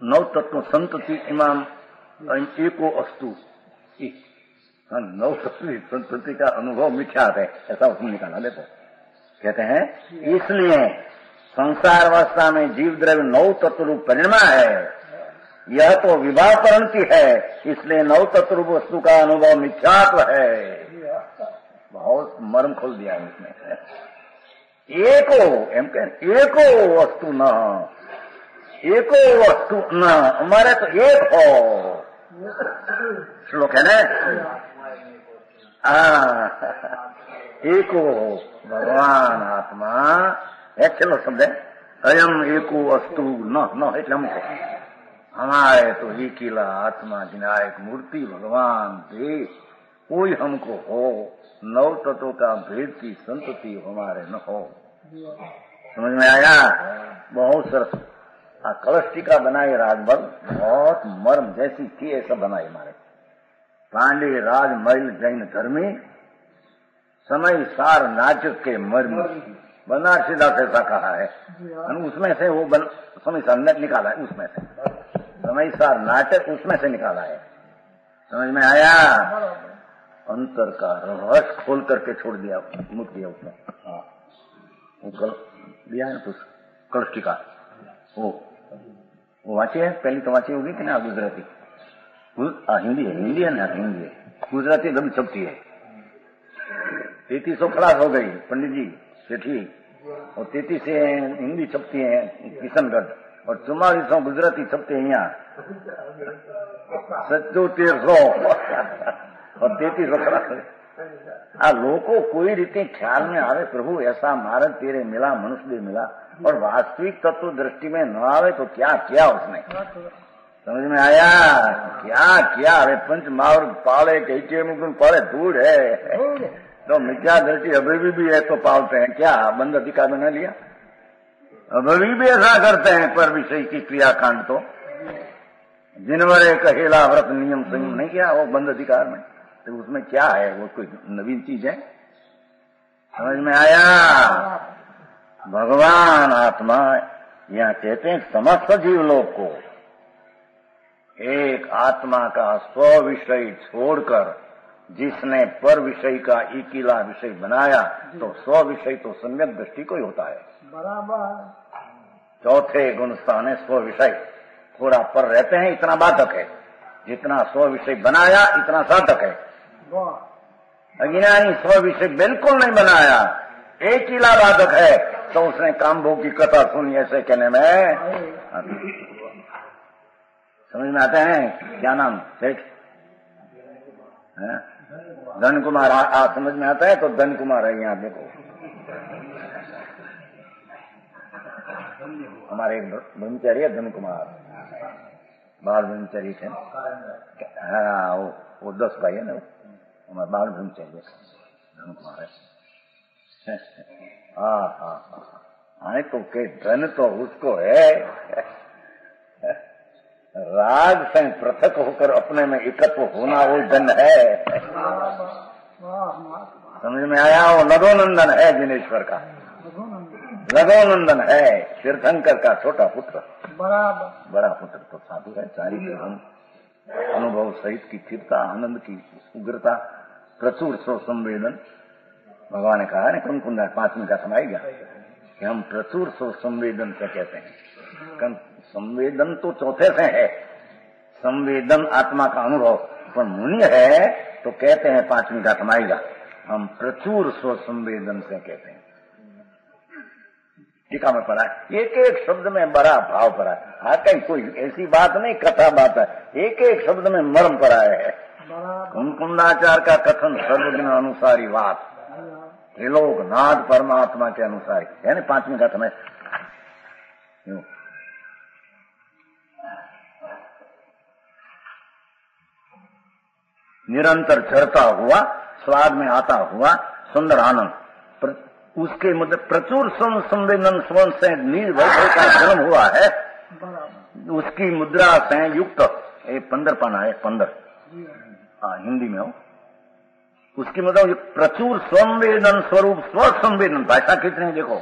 9 तत्व संतति इमाम एको अस्तु 9 तत्व संतति का अनुभव मिथ्या है, ऐसा उसने निकाला। देखो कहते हैं इसलिए संसार अवस्था में जीव द्रव्य 9 तत्व रूप परिणमा है, यह तो विभाव परिणति है, इसलिए 9 तत्व रूप वस्तु का अनुभव मिथ्यात्व है। बहुत मर्म खोल दिया इसमें। एको एम एको वस्तु न, एको वस्तु न, हमारे तो एक हो श्लोक है ना, एको भगवान आत्मा है, चलो शब्द है अयम एको वस्तु न એટલે हमको हमारे तो एकीला आत्मा विनायक मूर्ति भगवान देव कोई हमको हो, 9 तत्वों का भेद की संतति हमारे न हो। समझ में आया? बहुत सरस कलश टीका बनाई राजबल, बहुत मर्म जैसी थी ऐसा बनाई हमारे पांडे राज मैल जैन धर्मी समय सार नाचक के मर्म बनारसी दास ऐसा कहा है, उसमें से वो समय सार निकाला है, उसमें से समय सार नाटक उसमें से निकाला है। समझ में आया? अंतर का रहस्य खोल करके छोड़ दिया, मुक दिया उसने। हाँ दिया है कुछ कलश टीका, वो वांची है, पहली तो वांची होगी कि ना गुजराती, हिंदी है ना, हिंदी है, गुजराती दम छपती है। 3300 खलास हो गई पंडित जी सेठी, और 33 से हिंदी छपती है किशनगढ़, और 4400 गुजराती छपते हैं यहाँ, 1300 और 3300 खलास। लोगों कोई रीते ख्याल में आवे प्रभु ऐसा मार्ग तेरे मिला, मनुष्य मिला, और वास्तविक तत्व दृष्टि में न आवे तो क्या किया उसने। समझ में आया? क्या किया? अरे पंच मावर पाले कहते मुकुन पाले धूड़ है, तो मिथ्या दृष्टि अभी भी है तो पालते हैं क्या? बंद अधिकार में न लिया, अभी भी ऐसा करते हैं पर विषय की क्रियाकांड तो जिनवरे कहेला व्रत नियम संयम नहीं किया, वो बंद अधिकार में, तो उसमें क्या है? वो कोई नवीन चीज है? समझ में आया? भगवान आत्मा यहाँ कहते हैं समस्त जीव लोग को एक आत्मा का स्व विषय छोड़कर जिसने पर विषय का इकीला विषय बनाया, तो स्व विषय तो सम्यक दृष्टि को ही होता है। बराबर। चौथे गुण स्थान है स्व विषय, थोड़ा पर रहते हैं इतना बाधक है, जितना स्व विषय बनाया इतना साधक है। अज्ञानी स्व विषय बिल्कुल नहीं बनाया, एक ही बाधक है, तो उसने काम भोग की कथा सुनी ऐसे कहने में समझ में आता है। क्या नाम सेठ? धन कुमार। समझ में आता है तो धन कुमार है यहाँ देखो, हमारे एक ब्रह्मचारी है धन कुमार, बाल ब्रह्मचारी थे। हाँ वो 10 भाई है ना, हमारे बाल ब्रह्मचारी धन कुमार है। हाँ तो के धन तो उसको है, राग से पृथक होकर अपने में एकत्व होना वो धन है। समझ में आया? वो लघोनंदन है जिनेश्वर का, लघोनंदन है तीर्थंकर का छोटा पुत्र, बड़ा पुत्र तो साधु है। चारी हम अनुभव सहित की चित्ता, आनंद की उग्रता, प्रचुर स्व संवेदन। भगवान ने कहा ना कुंकुंदा 5वीं का सुनाएगा कि हम प्रचुर स्व संवेदन से कहते हैं। संवेदन तो चौथे से है, संवेदन आत्मा का अनुभव, पर मुनि है तो कहते हैं 5वीं का सुनाएगा हम प्रचुर स्व संवेदन से कहते हैं। टीका में पढ़ा एक एक शब्द में बड़ा भाव पड़ा है। हाँ, कहीं कोई ऐसी बात नहीं, कथा बात है, एक एक शब्द में मर्म पड़ा है। कुंकुंदाचार्य का कथन सर्वज्ञ अनुसारी बात, त्रिलोक नाथ परमात्मा के अनुसार है ना। 5वीं कथन है निरंतर चढ़ता हुआ, स्वाद में आता हुआ सुंदर आनंद, उसके मतलब प्रचुर संवेदन स्वन से नील वैभव का जन्म हुआ है। उसकी मुद्रा से युक्त 15 पाना है, 15 हिंदी में हो। उसकी मतलब प्रचुर संवेदन स्वरूप स्व संवेदन, भाषा कितने देखो,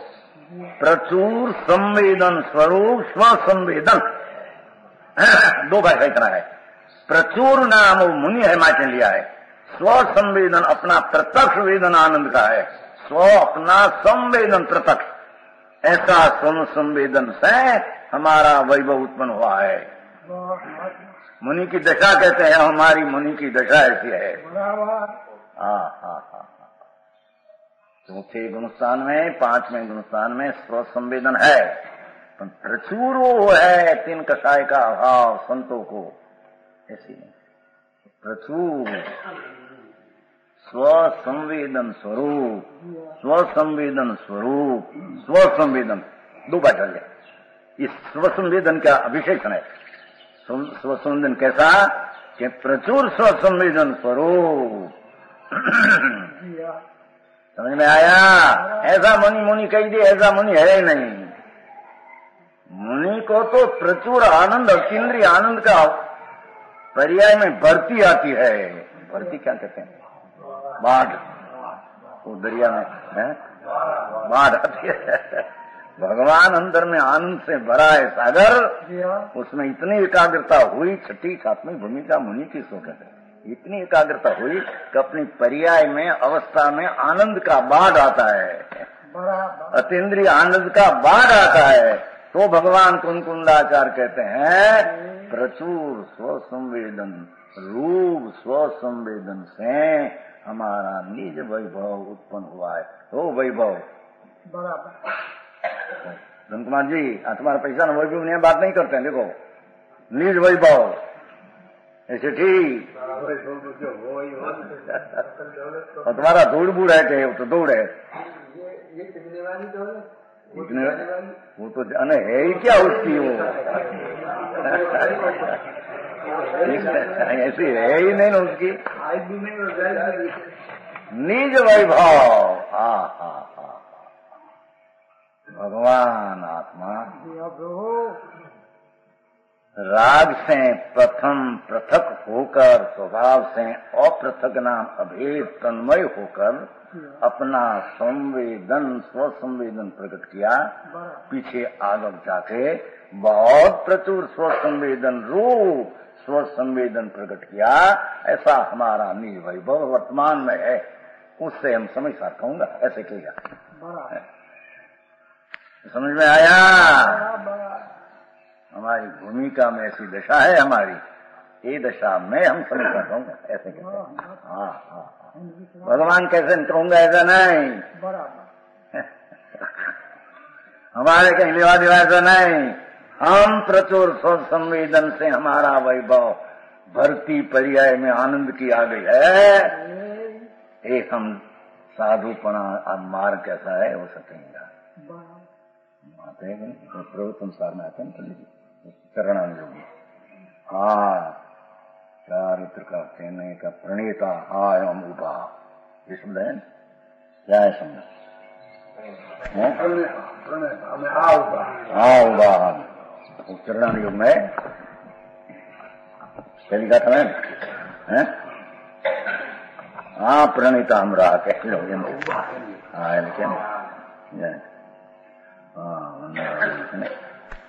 प्रचुर संवेदन स्वरूप स्व संवेदन, 2 भाषा इतना है। प्रचुर नाम वो मुनि है माचे लिया है, स्व संवेदन अपना प्रत्यक्ष वेदन आनंद का है, स्व अपना संवेदन प्रत्यक्ष, ऐसा स्व संवेदन से हमारा वैभव उत्पन्न हुआ है। मुनि की दशा कहते हैं, हमारी मुनि की दशा ऐसी है। चौथे गुणस्थान में 5वें गुणस्थान में स्व संवेदन है, पर प्रचुर वो है 3 कषाय का अभाव संतों को, ऐसी प्रचुर स्व संवेदन स्वरूप, स्व संवेदन स्वरूप, स्व संवेदन 2 बार चल गया। इस स्व संवेदन का अभिषेकन है। स्व संवेदन कैसा कि प्रचुर स्व संवेदन स्वरूप। समझ में आया? ऐसा मुनि कही दे, ऐसा मुनि है ही नहीं। मुनि को तो प्रचुर आनंद, अतीन्द्रिय आनंद का पर्याय में भर्ती आती है। भर्ती क्या कहते हैं? बाढ़, वो दरिया में है बाढ़ आती है। भगवान अंदर में आनंद से भरा है सागर, उसमें इतनी एकाग्रता हुई, 6ठी 7वीं भूमिका मुनि की सो कहते हैं, इतनी एकाग्रता हुई कि अपनी पर्याय में अवस्था में आनंद का बाढ़ आता है, अतीन्द्रिय आनंद का बाढ़ आता है। तो भगवान कुंकुंदाचार्य कहते हैं प्रचुर स्व संवेदन रूप स्व संवेदन से हमारा निज वैभव उत्पन्न हुआ है। वो वैभव धन कुमार जी, तुम्हारा पैसा न वैभव नहीं, बात नहीं करते हैं। देखो निज वैभव ऐसे ठीक, और तुम्हारा दौड़ बूढ़ है कि वो तो दौड़ है, वो तो अने है ही क्या उसकी, वो ऐसी है ही नहीं ना उसकी, निज वैभव। भगवान आत्मा राग से प्रथम पृथक होकर, स्वभाव से अपृथक नाम अभेद तन्मय होकर अपना संवेदन स्व संवेदन प्रकट किया। पीछे आगे जाके बहुत प्रचुर स्व संवेदन रूप स्व संवेदन प्रकट किया। ऐसा हमारा निज वैभव वर्तमान में है, उससे हम समझ सार कहूंगा, ऐसे कहेगा। समझ में आया? हमारी भूमिका में ऐसी दशा है, हमारी ये दशा में हम समझ सकता हूँ, ऐसे कहते हैं। हाँ, भगवान कैसे कहूंगा, ऐसा नहीं। हमारे कहीं लेवा देवा ऐसा नहीं। हम प्रचुर स्व संवेदन से हमारा वैभव भर्ती पर्याय में आनंद की आ गई है। एक हम साधुपना मार्ग कैसा है वो सकेंगा आते हैं, प्रभु संसार में आते हैं चरणानुयोगी। चारित्र का कहने का प्रणेता आयम उभा, ये शब्द है क्या है शब्द? उभा चरणानुयोग में पहली का था है। प्रणीता हम रहा कह लो लेकिन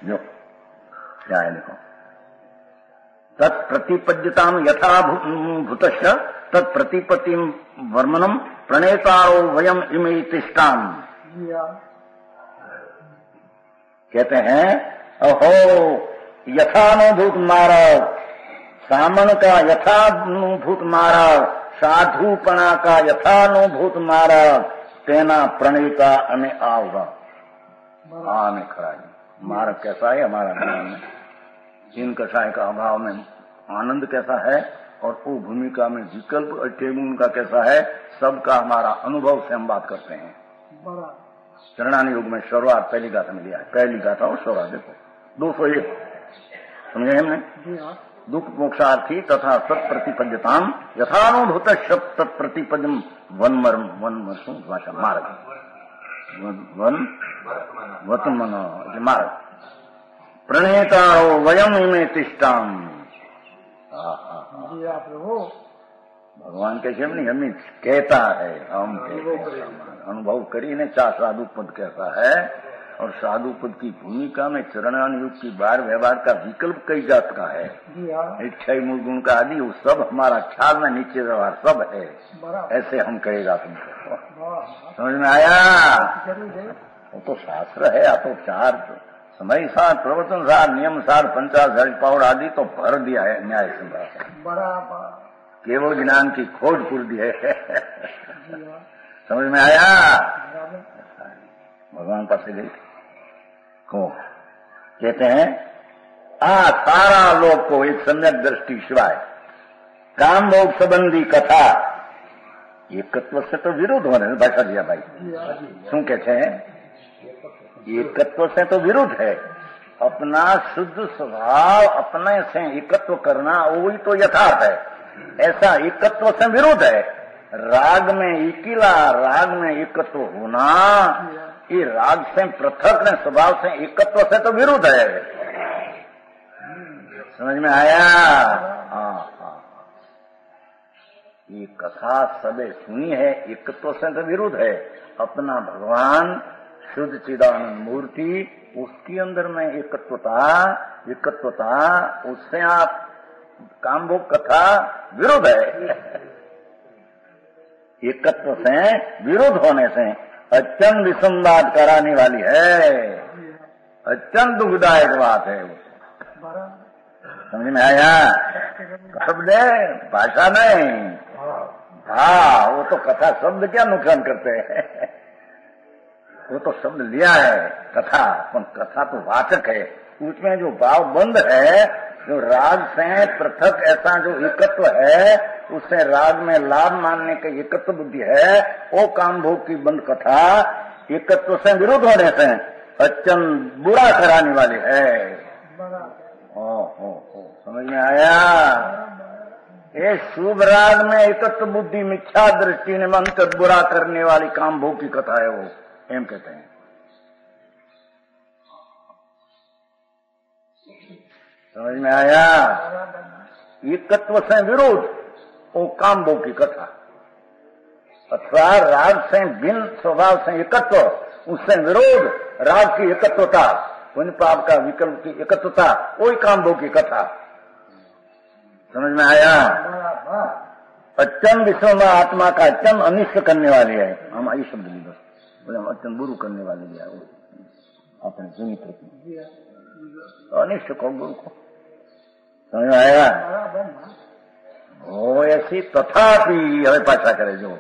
जो क्या है देखो तत्प्रतिपद्यताम यथा भूतश्च तत्प्रतिपत्ति वर्मनम प्रणेतारो वयम इमे तिष्ठाम। कहते हैं अहो यथानुभूत मार्ग, सामन का यथानुभूत मार्ग, साधुपणा का यथानुभूत मार्ग, तेना प्रणेता अने आवगा आने खड़ा है। मार्ग कैसा है हमारा ज्ञान में, इन कषाय का अभाव में आनंद कैसा है, और वो भूमिका में विकल्प उनका कैसा है, सबका हमारा अनुभव से हम बात करते हैं। चरणानी युग में शुरुआत पहली गाथा में लिया है, पहली गाथा और शुरुआत देखो 201 समझे हमने। दुख मोक्षार्थी तथा सत्प्रतिपद्यताम यथानुभूत तत्प्रतिपद्यम वन भाषा मार्ग वन वतन मार्ग प्रणेतारो वयम इमे तिष्ठाम। भगवान कैसे नहीं हमें कहता है, हम अनुभव करीने चा साधु पद कैसा है, और साधु पद की भूमिका में चरणान युग की बार व्यवहार का विकल्प कई जात का है, इच्छा मूल गुण का आदि वो सब हमारा ख्याल में नीचे व्यवहार सब है, ऐसे हम कहेगा तुमको। समझ में आया? वो तो शास्त्र है, या तो चार समय सार प्रवचन सार नियम सार 50 पाउड आदि तो भर दिया है न्याय संग्रह, केवल ज्ञान की खोज पूर दी है। समझ में आया? भगवान पास गई को कहते हैं सारा लोग को एक सम्यक दृष्टि सिवाय काम भोग संबंधी कथा एकत्व से तो विरुद्ध होने भाषा दिया भाई, क्यों कहते हैं एकत्व से तो विरुद्ध है। अपना शुद्ध स्वभाव अपने से एकत्व करना वही तो यथार्थ है, ऐसा एकत्व से विरुद्ध है। राग में एकीला, राग में एकत्व होना, ये राग से पृथक ने स्वभाव से एकत्व से तो विरुद्ध है। समझ में आया? हाँ। ये कथा सबे सुनी है, एकत्व से तो विरुद्ध है। अपना भगवान शुद्ध चिदानंद मूर्ति, उसके अंदर में एकत्वता उससे आप कामभोग कथा विरुद्ध है। एकत्व से विरुद्ध होने से अत्यंत विसंवाद कराने वाली है, अत्यंत दुखदायक बात है वो। समझ में आया? शब्द है, भाषा नहीं। हाँ, वो तो कथा शब्द क्या नुकसान करते हैं, वो तो शब्द लिया है कथा, पर कथा तो वाचक है। उसमें जो भाव बंद है, जो राग से पृथक ऐसा जो एकत्व है, उससे राग में लाभ मानने का एकत्व बुद्धि है, वो काम भोग की बंद कथा एकत्व से विरुद्ध होने से अत्यंत बुरा कराने वाली है। समझ में आया? ये शुभ राग में एकत्व बुद्धि मिथ्या दृष्टि ने मन तक बुरा करने वाली काम भोग की कथा है, वो एम कहते हैं। समझ में आया? एकत्व से विरोध वो काम भोग की कथा, अथवा राग से भिन्न स्वभाव से एकत्व, उससे विरोध राग की एकत्वता, पुण्य पाप का विकल्प की एकत्वता, वही काम भोग की कथा। समझ में आया? अत्यंत विश्व में आत्मा का अत्यंत अनिष्ट करने वाली है। हम आई शब्द ली बस, बोले हम अत्यंत बुरु करने वाले है वो अपने जीवित अनिष्ट को गुरु को। समझ में आया? वो ऐसी तथापि हमें पाछा करे जो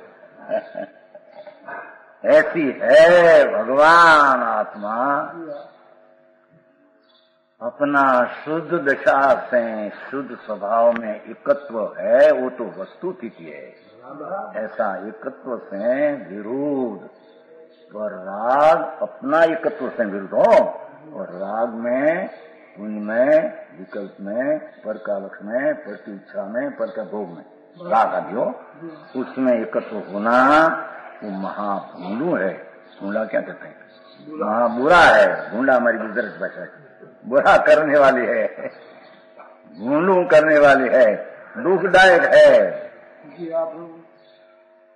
ऐसी है भगवान आत्मा, अपना शुद्ध दशा से शुद्ध स्वभाव में एकत्व है, वो तो वस्तु स्थिति है। ऐसा एकत्व से विरोध, और राग अपना एकत्व से विरुद्ध हो, और राग में उनमें विकल्प में पर का लक्ष्य में पर की इच्छा में पर का भोग में राग आदि हो, उसमें एकत्व होना वो महाभूंडू है। भूंडा क्या कहते हैं? महाबुरा है। भूंडा हमारी गुजरात भाषा है, बुरा करने वाली है, भूंडू करने वाली है, दुखदायक है।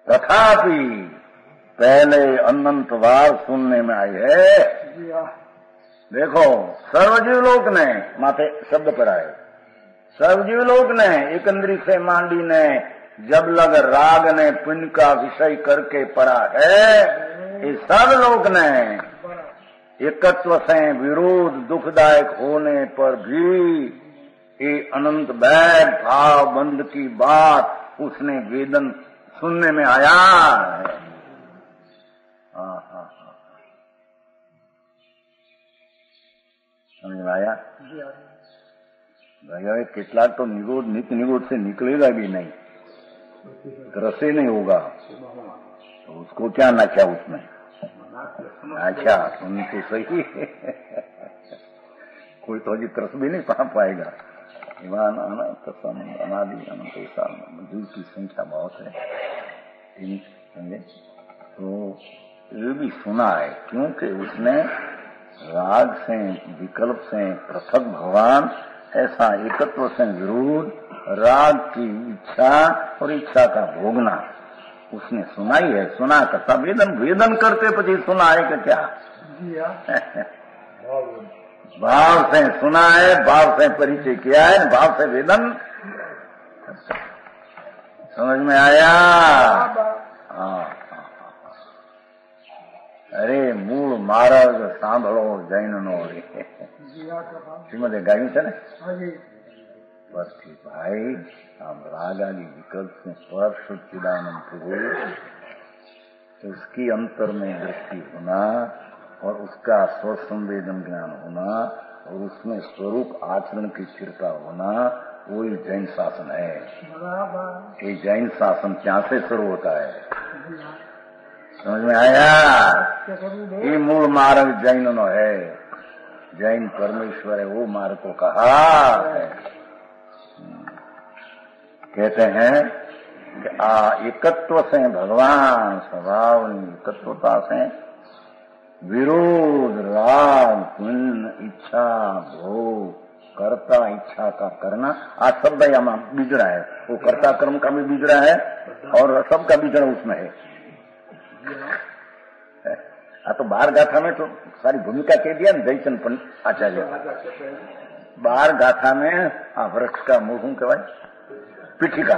तथापि पहले अनंत बार सुनने में आई है। देखो सर्वजीव लोक ने माथे शब्द पर आए, सब जीवलोक ने एकंदरी से मांडी ने जब लग राग ने पुण्य का विषय करके पड़ा है, ये सब लोग ने एकत्व से विरोध दुखदायक होने पर भी ये अनंत वैध भाव बंध की बात उसने वेदन सुनने में आया है। समझ में आया? भैया કેટલાક तो निगोद नित्य निगोद से निकलेगा भी नहीं, रसे नहीं होगा, तो उसको क्या नाचा उसमें? अच्छा सुन तो सही कोई तो अभी तरस भी नहीं पा पाएगा। ईमान अनंत अनादि अनंत ऐसा जीव की संख्या बहुत है, समझे? तो ये भी सुना है, क्योंकि उसने राग से विकल्प से पृथक भगवान, ऐसा एकत्व से विरोध, राग की इच्छा और इच्छा का भोगना उसने सुनाई है। सुना करता वेदन करते पची सुना है कि क्या? भाव से सुना है, भाव से परिचय किया है, भाव से वेदन। समझ में आया? हाँ। अरे मूળ માર્ગ સાંભળો જૈનનો રે શ્રીમદે ગાયું છે ને પરથી ભાઈ આમ રાગ आदि विकल्प से स्पर्श चिदानंद प्रभु, उसकी अंतर में दृष्टि होना और उसका स्वसंवेदन ज्ञान होना और उसमें स्वरूप आचरण की स्थिरता होना, वही जैन शासन है। ये जैन शासन क्या से शुरू होता है? समझ में आया? ये मूल मार्ग जैन नो है, जैन परमेश्वर है, वो मार्ग को कहा है। कहते हैं कि एकत्व से भगवान स्वभाव एकत्वता से विरोध राग पुण्य इच्छा भोग कर्ता इच्छा का करना, आज शब्द यहाँ बिजड़ा है, वो कर्ता कर्म का भी बिजड़ा है और सबका बिजड़ा उसमें है। तो 12 गाथा में तो सारी भूमिका कह दिया ना जयचंद आचार्य। 12 गाथा में वृक्ष का मुहूं कहवाय पीठिका,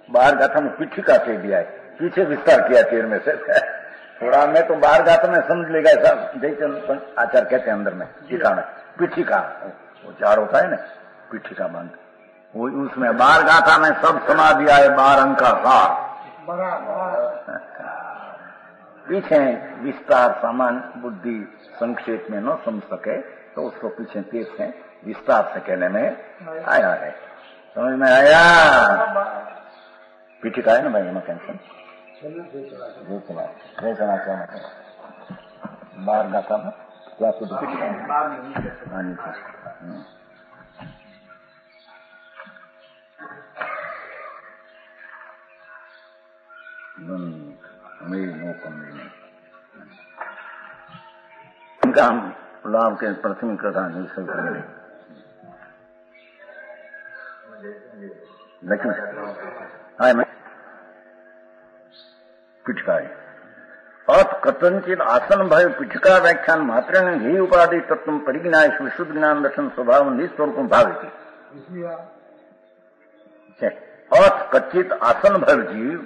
12 गाथा में पीठिका कह दिया है, पीछे विस्तार किया 13 में से। थोड़ा में तो 12 गाथा में समझ लेगा ऐसा जयचंद आचार्य कहते हैं अंदर में टीका में पीठिका, वो 4 होता है ना पीठिका बंद, वो उसमें 12 गाथा में सब सुना दिया है 12 अंक का सार। पीछे विस्तार सामान बुद्धि संक्षेप में न समझ सके तो उसको पीछे तेज से विस्तार से कहने में आया है। समझ में आया? पीठिका है ना भाई, मैं टेंशन चला क्या मतलब 12 गाथा में क्या कुछ पीठिका उनका हम लाभ के प्रथम कथा नहीं सब करेंगे, लेकिन हाय मैं पीठिका है अथ कथनचित आसन भय पीठिका व्याख्यान मात्र ही उपाधि तत्व परिज्ञा विशुद्ध ज्ञान दर्शन स्वभाव निस्वरूप भाव अथ कचित आसन भय जीव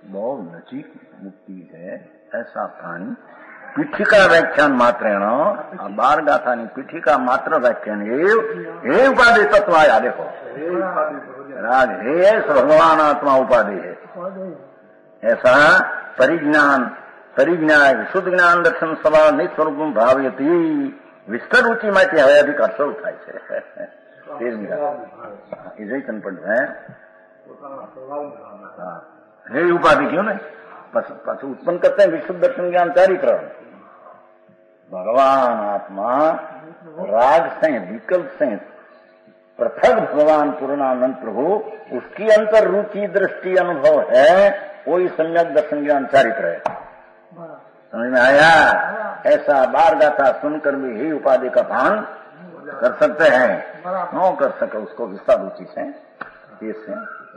बहुत नजीक मुक्ति है ऐसा प्राणी पीठिका व्याख्यान मात्र 12 गाथा पीठिका मात्र व्याख्यान हे उपाधि तत्व आया। देखो राग हे भगवान आत्मा उपाधि है, ऐसा परिज्ञा विशुद्ध ज्ञान दर्शन स्वभाव निस्वरूप भावयती विस्तर रुचि माहिती હવે અધિક અસર થાય છે। 13 इसे कनपट है हे उपाधि क्यों नहीं पास उत्पन्न करते हैं विशुद्ध दर्शन ज्ञान चारित्र। भगवान आत्मा राग से विकल्प से पृथक भगवान पूर्णानंद प्रभु, उसकी अंतर रुचि दृष्टि अनुभव है, वही सम्यक दर्शन ज्ञान चारित्र है। समझ में आया? ऐसा 12 गाथा सुनकर भी ही उपाधि का भान कर सकते हैं, न कर सके उसको विस्तार रुचि से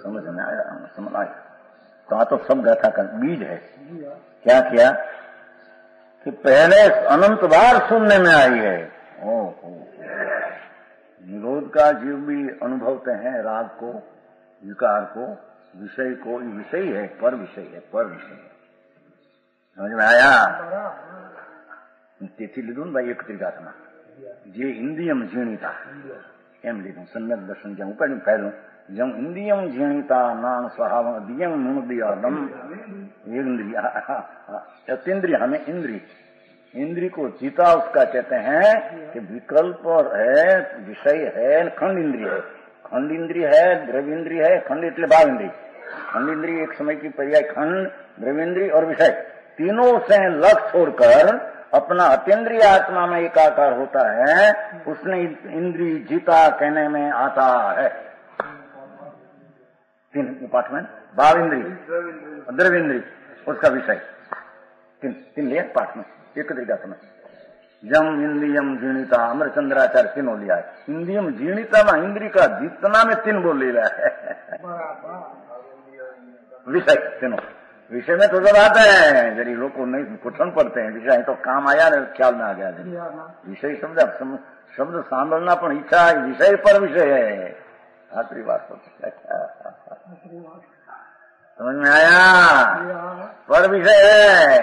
समझ में आया, समझ आया। तो सब गाथा का बीज है। क्या किया कि पहले अनंत बार सुनने में आई है, निरोध का जीव भी अनुभवते हैं, राग को, विकार को, विषय को। ये विषय है, पर विषय है, पर विषय है। समझ में आया? તેથી લીધું ને ભાઈ એક ત્રિકાથમાં જે ઇન્દ્રિયમ ઝીણીતા એમ લીધું. સમ્યક દર્શન જેમ ઉપાડ્યું પહેલું જેમ ઇન્દ્રિયમ ઝીણીતા નાન સ્વભાવ દિયમ મુણદિયાદમ इंद्रिय अतीन्द्रिय हमें इंद्रिय इंद्रिय को जीता उसका कहते हैं कि विकल्प है, विषय है, खंड इंद्रिय है. खंड इंद्रिय है, द्रव्येंद्रिय है. खंड એટલે भाव इंद्रिय. खंड इंद्रिय एक समय की पर्याय खंड, द्रव्येंद्रिय और विषय तीनों से लक्ष्य छोड़कर अपना अतीन्द्रिय आत्मा में एकाकार होता है. उसने इंद्रिय जीता कहने में आता है. तीन पाठ में भाव इंद्रिय, द्रव्येंद्रिय, उसका विषय तीन लिया पाठ में एक तरीका समय. जम इंद्रियम जीर्णिता अमरचंद्राचार्य तीनों लिया है. इंद्रियम जीर्णिता में इंद्रिय का जितना में तीन बोल लिया है. विषय तीनों विषय में तो सब आता है. यदि लोग को नहीं कुछन पढ़ते हैं विषय तो काम आया ना, ख्याल में आ गया. विषय शब्द सांभळना पण इच्छा विषय पर विषय है. आखिरी बात समझ में आया? पर विषय है.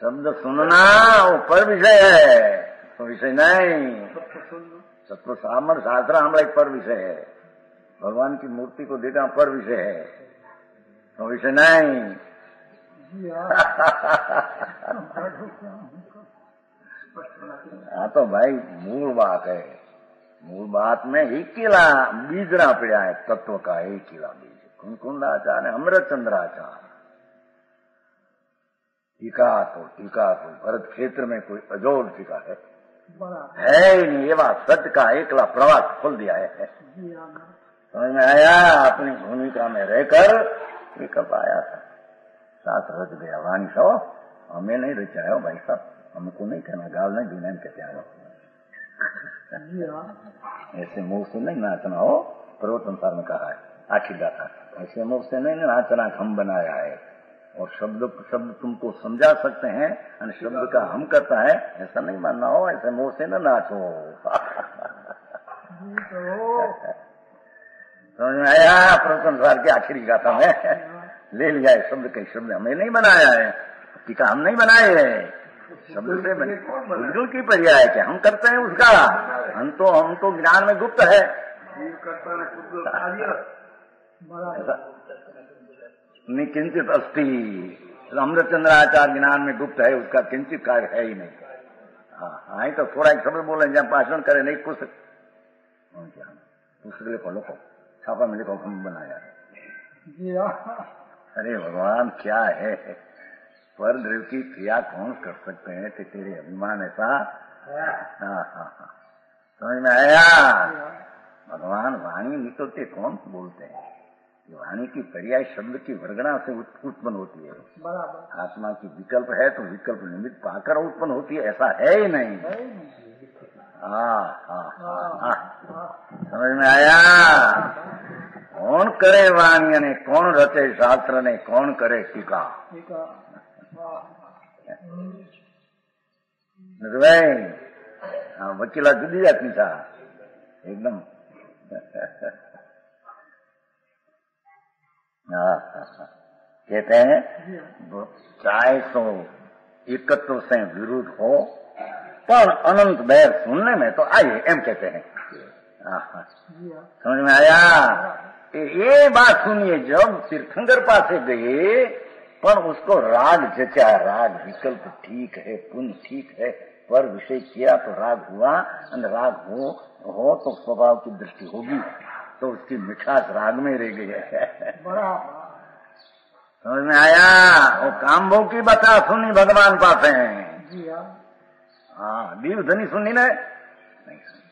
शब्द सुनना वो पर विषय है, तो विषय नहीं. सत्व सामर शास्त्र हमारा एक पर विषय है. भगवान की मूर्ति को देखा पर विषय है, तो विषय नहीं. हाँ तो भाई मूल बात है. मूल बात में एक किला बीजना पड़ा है तत्व का. एक किला बीज कुंकुंडाचार्य अमृतचंद्राचार्य टीका तो भरत क्षेत्र में कोई अजोड़ टीका है ही नहीं. ये बात सत्य का एकला प्रवास खोल दिया है. समझ में आया? अपनी भूमिका में रहकर ये कब आया था. साथ रच गया वाणी सो हमें नहीं रचाया भाई साहब. हमको नहीं कहना, गाल नहीं देना कहते हैं. ऐसे मुंह से नहीं नाचना हो. प्रवचन सार में कहा है आखिर गाथा. ऐसे मुंह से नहीं नाचना हम बनाया है. और शब्द तुमको समझा सकते हैं और शब्द का हम करता है ऐसा नहीं मानना हो. ऐसे मुंह से न नाचो. समझ में आया? प्रवचन सार के आखिरी गाथा में ले लिया है. शब्द के शब्द हमें नहीं बनाया है, टीका हम नहीं बनाए है. शब्द से बुजुर्ग की पर्याय है कि हम करते हैं उसका. हम तो ज्ञान में गुप्त है. किंचित अस्थि अमृतचंद्राचार्य ज्ञान में गुप्त है. उसका किंचित कार्य है ही नहीं. हाँ तो थोड़ा एक शब्द बोले जब भाषण करे नहीं पुस्तक लिखो लोगों छापा में लिखो हम बनाया है. अरे भगवान क्या है. पर द्रव्य की क्रिया कौन कर सकते हैं कि तेरे अभिमान ऐसा. हाँ समझ में आया? भगवान वाणी निकलते कौन बोलते हैं. वाणी की पर्याय शब्द की वर्गणा से उत्पन्न होती है. आत्मा की विकल्प है तो विकल्प निमित्त पाकर उत्पन्न होती है, ऐसा है ही नहीं. समझ में आया? कौन करे वाणी ने कौन रचे शास्त्र ने कौन करे टीका. वकीला जुदी जाती था एकदम. कहते हैं चाहे तो एकत्व से विरुद्ध हो पर अनंत बैर सुनने में तो आइए एम कहते हैं. समझ में आया? ये बात सुनिए. जब तीर्थंकर पासे गए पर उसको राग जचा. राग विकल्प ठीक है, पुण्य ठीक है, पर विषय किया तो राग हुआ. और राग हो तो स्वभाव की दृष्टि होगी तो उसकी मिठास राग में रह गई है. समझ में आया? वो काम भोग की बता सुनी भगवान पास है. हाँ दीव धनी सुनी ने नहीं सुनी.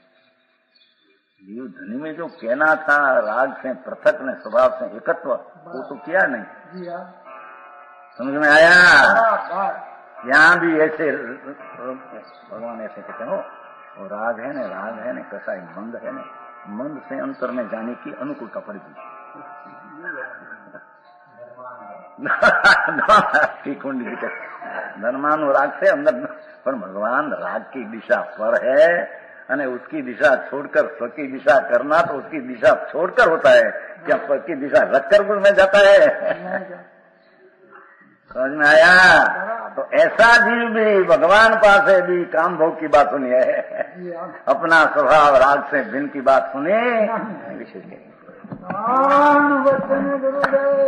दीव धनी में जो कहना था राग से पृथक ने स्वभाव से एकत्व वो तो किया नहीं. समझ में आया? यहाँ भी ऐसे भगवान ऐसे कहते हो वो राग है न कैसा है मंद है न मंद से अंतर में जाने की अनुकूलता पड़ेगी. धर्मान राग से अंदर पर भगवान राग की दिशा पर है अने उसकी दिशा छोड़कर स्व की दिशा करना तो उसकी दिशा छोड़कर होता है, क्या स्व की दिशा रखकर कुछ में जाता है? समझ में आया? तो ऐसा जीव भी भगवान पास है भी काम भोग की बात सुनी है, अपना स्वभाव राग से भिन्न की बात सुने विशेष वचन गुरुदेव